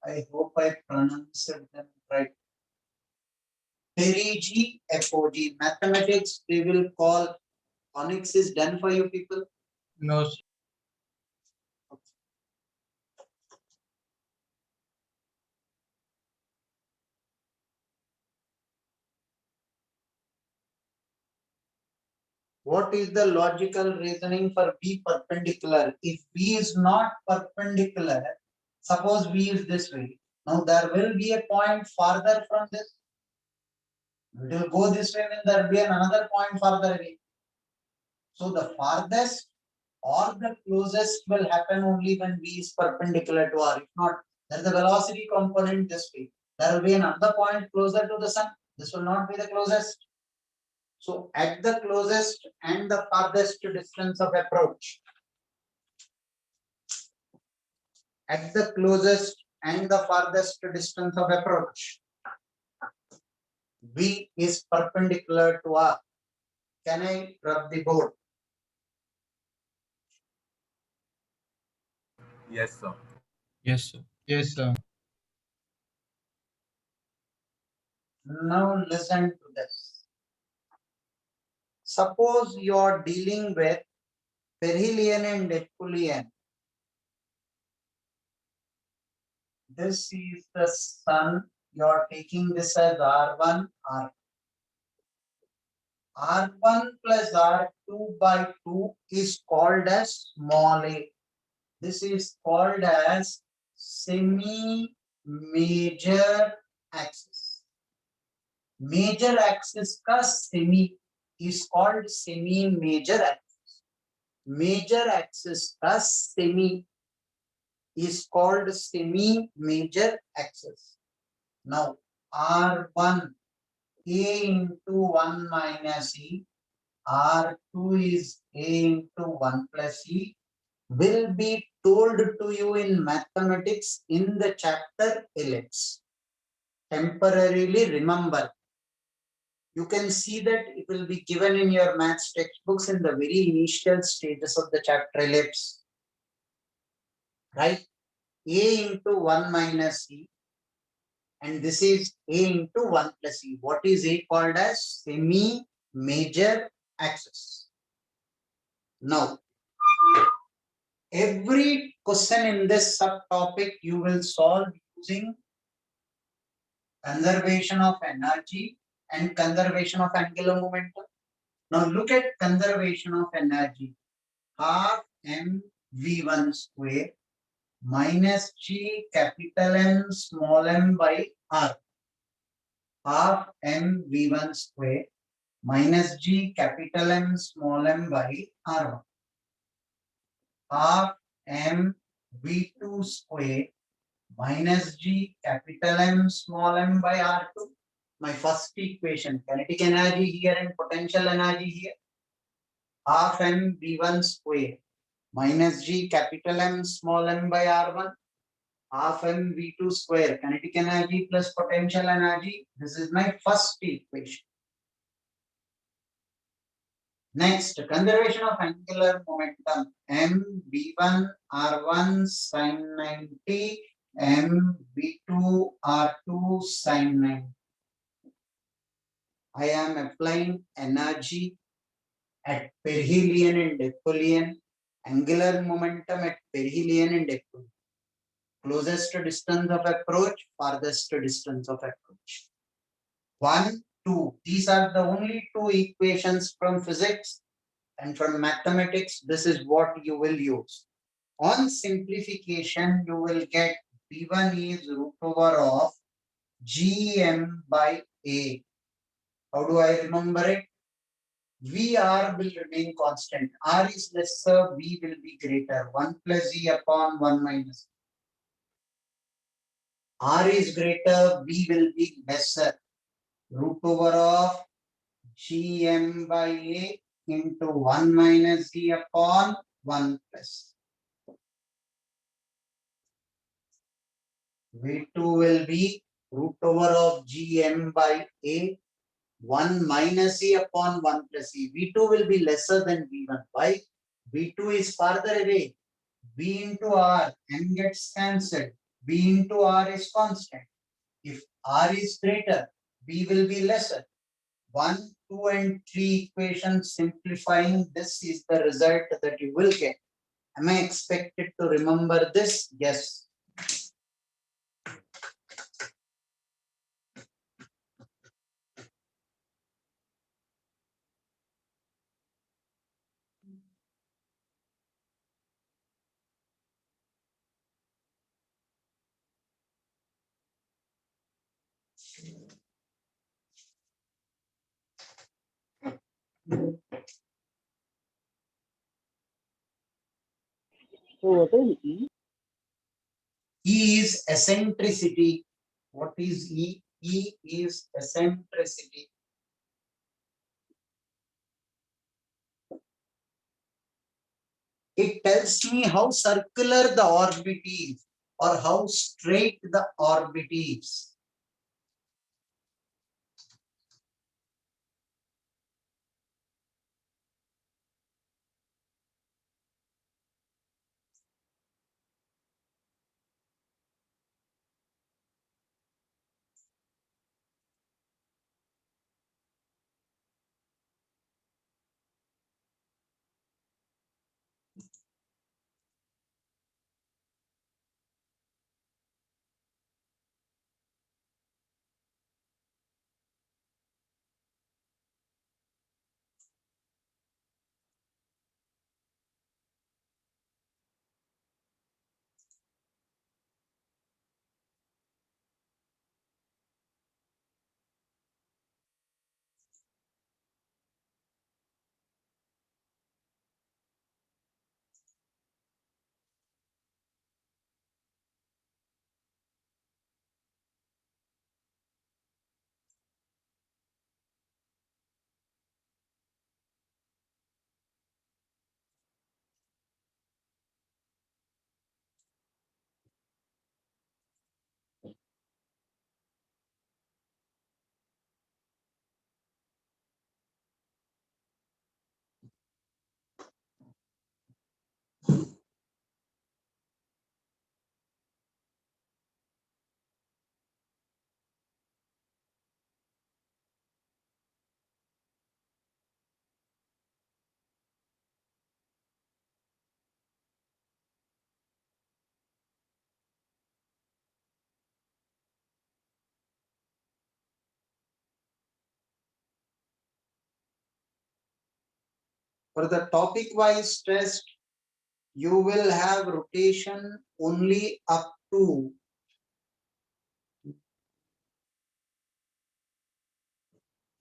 I hope I pronounced them right. Perigee, apogee. Mathematics, they will call. Phonics is done for you people? No. What is the logical reasoning for B perpendicular? If B is not perpendicular, suppose B is this way. Now there will be a point farther from this. It will go this way, then there will be another point farther away. So the farthest or the closest will happen only when B is perpendicular to R. If not, there is a velocity component this way. There will be another point closer to the sun. This will not be the closest. So at the closest and the farthest distance of approach, at the closest and the farthest distance of approach, B is perpendicular to R. Can I rub the board? Yes, sir. Yes, sir. Yes, sir. Now listen to this. Suppose you are dealing with perihelion and aphelion. This is the sun. You are taking this as R1, R2. R1 plus R2 by 2 is called as small a. This is called as semi-major axis. Major axis ka semi is called semi-major axis. Major axis ka semi is called semi-major axis. Now R1 A into 1 minus E, R2 is A into 1 plus E, will be told to you in mathematics in the chapter ellipse. Temporarily remember. You can see that it will be given in your maths textbooks in the very initial stages of the chapter ellipse. Right? A into 1 minus E. And this is A into 1 plus E. What is A called as? Semi-major axis. Now, every question in this subtopic you will solve using conservation of energy and conservation of angular momentum. Now look at conservation of energy. Half mv1 square minus g capital M small m by r. Half mv1 square minus g capital M small m by r1. Half mv2 square minus g capital M small m by r2. My first equation, kinetic energy here and potential energy here. Half mv1 square minus g capital M small m by r1. Half mv2 square, kinetic energy plus potential energy. This is my first equation. Next, conservation of angular momentum. mv1 r1 sin 90 m v2 r2 sin 9. I am applying energy at perihelion and aphelion, angular momentum at perihelion and aphelion. Closest distance of approach, farthest distance of approach. 1, 2. These are the only two equations from physics, and from mathematics, this is what you will use. On simplification, you will get V1 is root over of Gm by A. How do I remember it? VR will remain constant. R is lesser, V will be greater. 1 plus E upon 1 minus. R is greater, V will be lesser. Root over of Gm by A into 1 minus E upon 1 plus. V2 will be root over of Gm by A, 1 minus E upon 1 plus E. V2 will be lesser than V1. Why? V2 is farther away. V into R, M gets cancelled. V into R is constant. If R is greater, V will be lesser. 1, 2, and 3 equations simplifying, this is the result that you will get. Am I expected to remember this? Yes. So what is E? E is eccentricity. What is E? E is eccentricity. It tells me how circular the orbit is or how straight the orbit is. For the topic wise test, you will have rotation only up to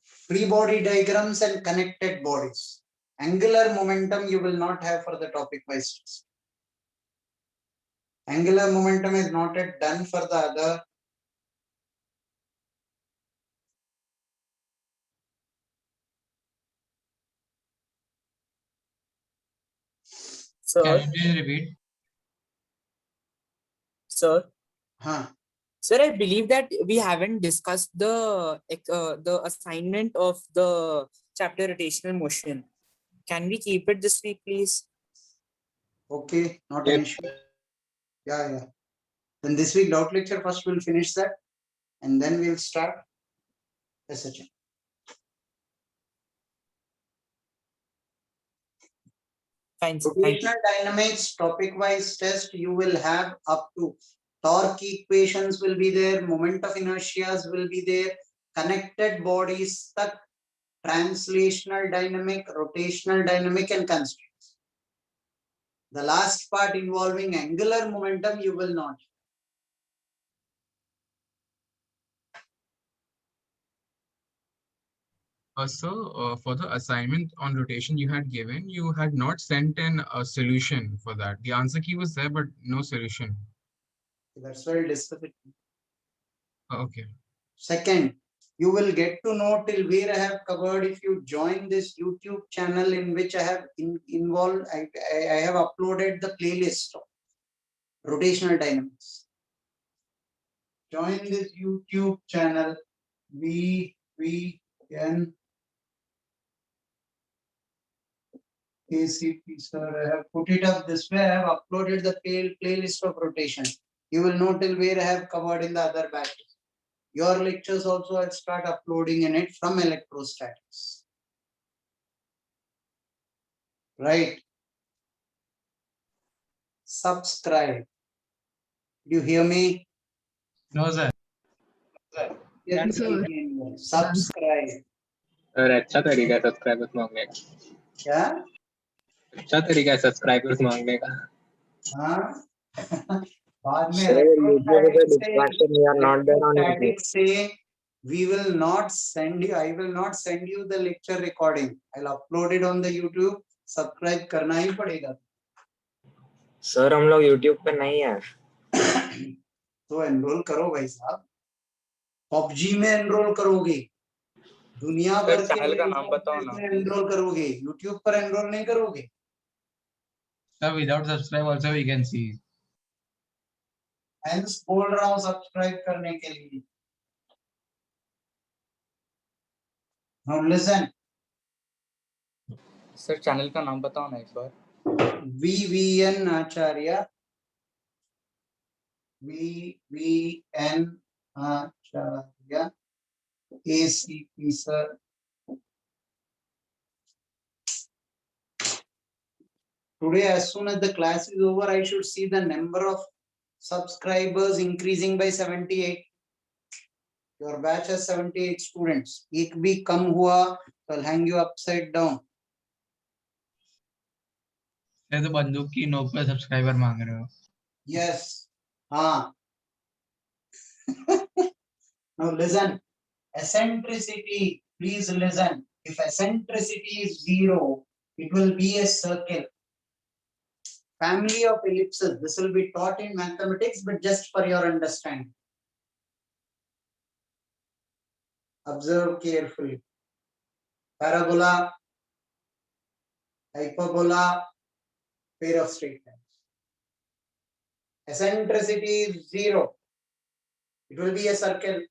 free body diagrams and connected bodies. Angular momentum you will not have for the topic wise test. Angular momentum is not yet done for the other. Can Sir, you please repeat? sir, Huh. sir, I believe that we haven't discussed the assignment of the chapter rotational motion. Can we keep it this week, please? Okay, not an issue. Yeah, yeah. Then this week doubt lecture first we'll finish that, and then we'll start SHM. Fine, sir. Thank you. Rotational dynamics topic wise test you will have up to torque equations will be there, moment of inertias will be there, connected bodies stuck, translational dynamic, rotational dynamic, and constraints. The last part involving angular momentum you will not. So for the assignment on rotation you had given, you had not sent in a solution for that. The answer key was there, but no solution. That's why I'll discuss it. Okay. Second, you will get to know till where I have covered if you join this YouTube channel in which I have involved, I have uploaded the playlist of rotational dynamics. Join this YouTube channel, VVN ACP, sir. I have put it up this way. I have uploaded the playlist of rotation. You will know till where I have covered in the other batches. Your lectures also I'll start uploading in it from electrostatics. Right. Subscribe. Do you hear me? No, sir. Yes, Sir. Subscribe. Sir अच्छा तरीका है subscribers मांगने का. क्या? अच्छा तरीका है subscribers मांगने का. हाँ. बाद में Sir, YouTube is a distraction. We are not there on YouTube. electrostatics say we will not send you. I will not send you the lecture recording. I'll upload it on the YouTube. Subscribe करना ही पड़ेगा. Sir, हम लोग YouTube पे नहीं है. तो enrol करो भाई साहब. PUBG में एनरोल करोगे, दुनिया भर के चैनल का नाम बताओ ना. एनरोल करोगे, YouTube पर एनरोल नहीं करोगे. Sir, without subscribe also we can see. Hence बोल रहा हूँ सब्सक्राइब करने के लिए. Now listen. Sir, चैनल का नाम बताओ ना एक बार. VVN Acharya. VVN Acharya. ACP sir. Today, as soon as the class is over, I should see the number of subscribers increasing by 78. Your batch has 78 students. एक भी कम हुआ, I'll hang you upside down. तो बंदूक की नोक पे subscriber मांग रहे हो. Yes. हाँ. Now listen. Eccentricity. Please listen. If eccentricity is 0, it will be a circle. Family of ellipses. This will be taught in mathematics, but just for your understanding. Observe carefully. Parabola, hyperbola, pair of straight lines. Eccentricity is 0. It will be a circle.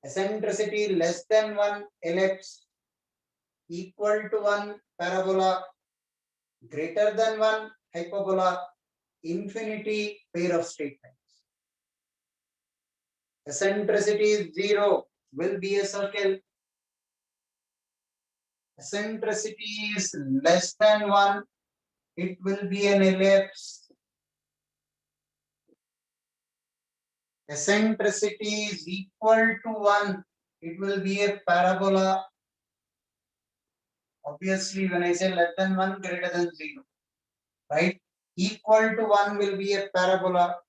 Eccentricity less than 1 ellipse, equal to 1 parabola, greater than 1 hyperbola, infinity pair of straight lines. Eccentricity is 0, will be a circle. Eccentricity is less than 1, it will be an ellipse. Eccentricity is equal to 1, it will be a parabola. Obviously, when I say less than 1, greater than 0, right? Equal to 1 will be a parabola.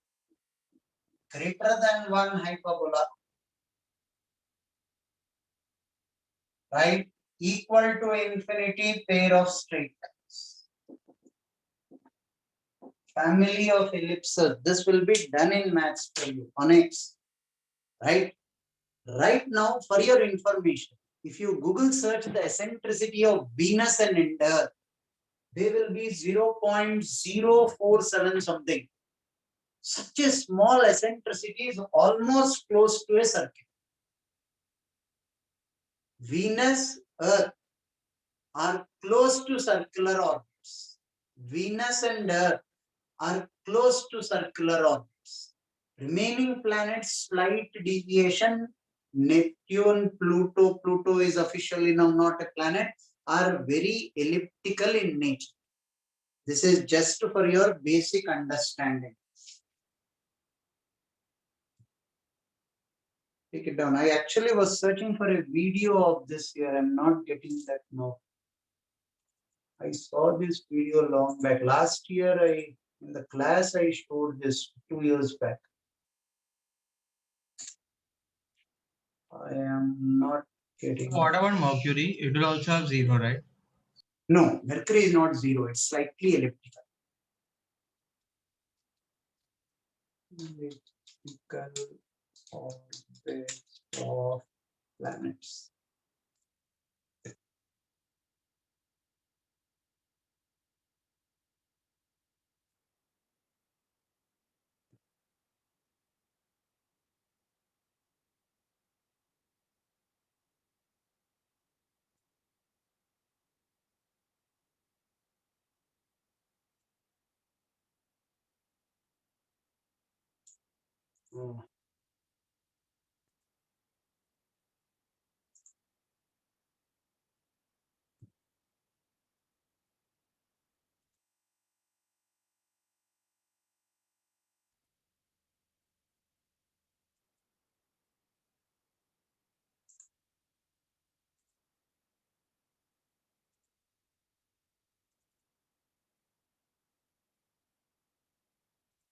Greater than 1 hyperbola, right? Equal to infinity pair of straight lines. Family of ellipses. This will be done in maths for you on X, right? Right now, for your information, if you Google search the eccentricity of Venus and Ender, they will be 0.047 something. Such a small eccentricity is almost close to a circle. Venus, Earth are close to circular orbits. Venus and Earth are close to circular orbits. Remaining planets, slight deviation, Neptune, Pluto is officially now not a planet, are very elliptical in nature. This is just for your basic understanding. Take it down. I actually was searching for a video of this here. I'm not getting that now. I saw this video long back. Last year, in the class, I showed this 2 years back. I am not getting. What about Mercury? It will also have 0, right? No, Mercury is not 0. It's slightly elliptical. Elliptical orbits of planets. Oh.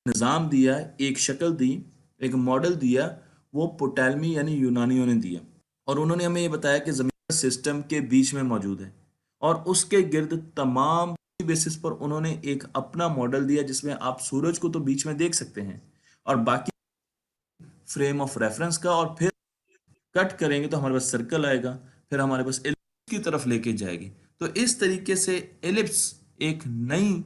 निज़ाम दिया, एक शक्ल दी, एक model दिया, वो पोटैलमी यानी यूनानियों ने दिया और उन्होंने हमें ये बताया कि ज़मीन सिस्टम के बीच में मौजूद है और उसके गिर्द तमाम बेसिस पर उन्होंने एक अपना मॉडल दिया जिसमें आप सूरज को तो बीच में देख सकते हैं और बाकी फ्रेम ऑफ रेफरेंस का और फिर कट करेंगे तो हमारे पास सर्कल आएगा, फिर हमारे पास एलिप्स की तरफ लेके जाएगी। तो इस तरीके से एलिप्स एक नई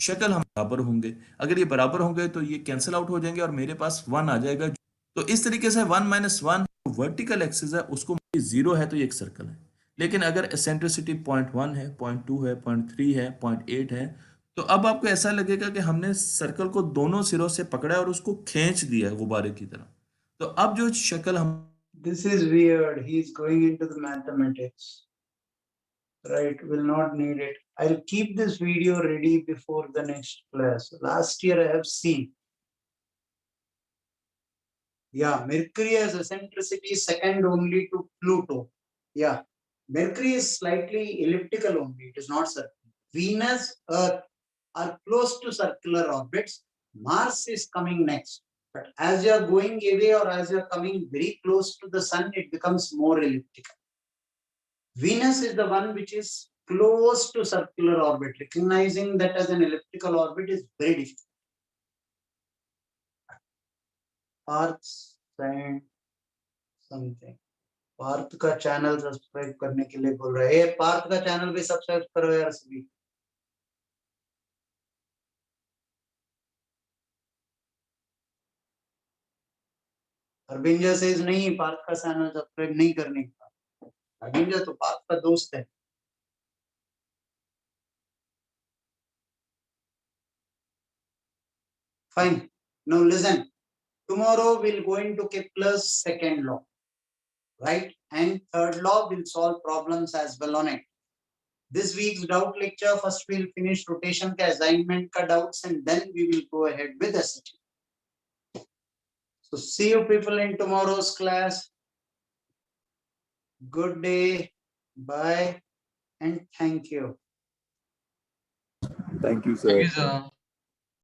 शक्ल हम बराबर होंगे, अगर ये बराबर होंगे तो ये कैंसिल आउट हो जाएंगे और मेरे पास 1 आ जाएगा। तो इस तरीके से 1 - 1 वर्टिकल एक्सिस है उसको 0 है तो ये एक सर्कल है, लेकिन अगर एसेंट्रिसिटी 0.1 है, 0.2 है, 0.3 है, 0.8 है तो अब आपको ऐसा लगेगा कि हमने सर्कल को दोनों सिरों से पकड़ा और उसको खींच दिया है गुब्बारे की तरह। तो अब जो शक्ल हम This is weird. He is going into the mathematics. Right, will not need it. I'll keep this video ready before the next class. Last year I have seen. Yeah, Mercury has eccentricity second only to Pluto. Yeah, Mercury is slightly elliptical only. It is not circular. Venus, Earth are close to circular orbits. Mars is coming next. But as you are going away or as you are coming very close to the sun, it becomes more elliptical. Venus is the one which is close to circular orbit. Recognizing that as an elliptical orbit is very difficult. Parth sent something. Partha का channel subscribe करने के लिए बोल रहे हैं। पार्थ का channel भी subscribe करो यार सभी। अरविंद से नहीं, पार्थ का चैनल सब्सक्राइब नहीं करने का। अरविंद तो पार्थ का दोस्त है। Fine. Now listen. Tomorrow we'll go into Kepler's second law, right? And third law will solve problems as well on it. This week's doubt lecture, first we'll finish rotation ka assignment ka doubts and then we will go ahead with SHE. So see you people in tomorrow's class. Good day. Bye. And thank you. Thank you, sir. Thank you, sir.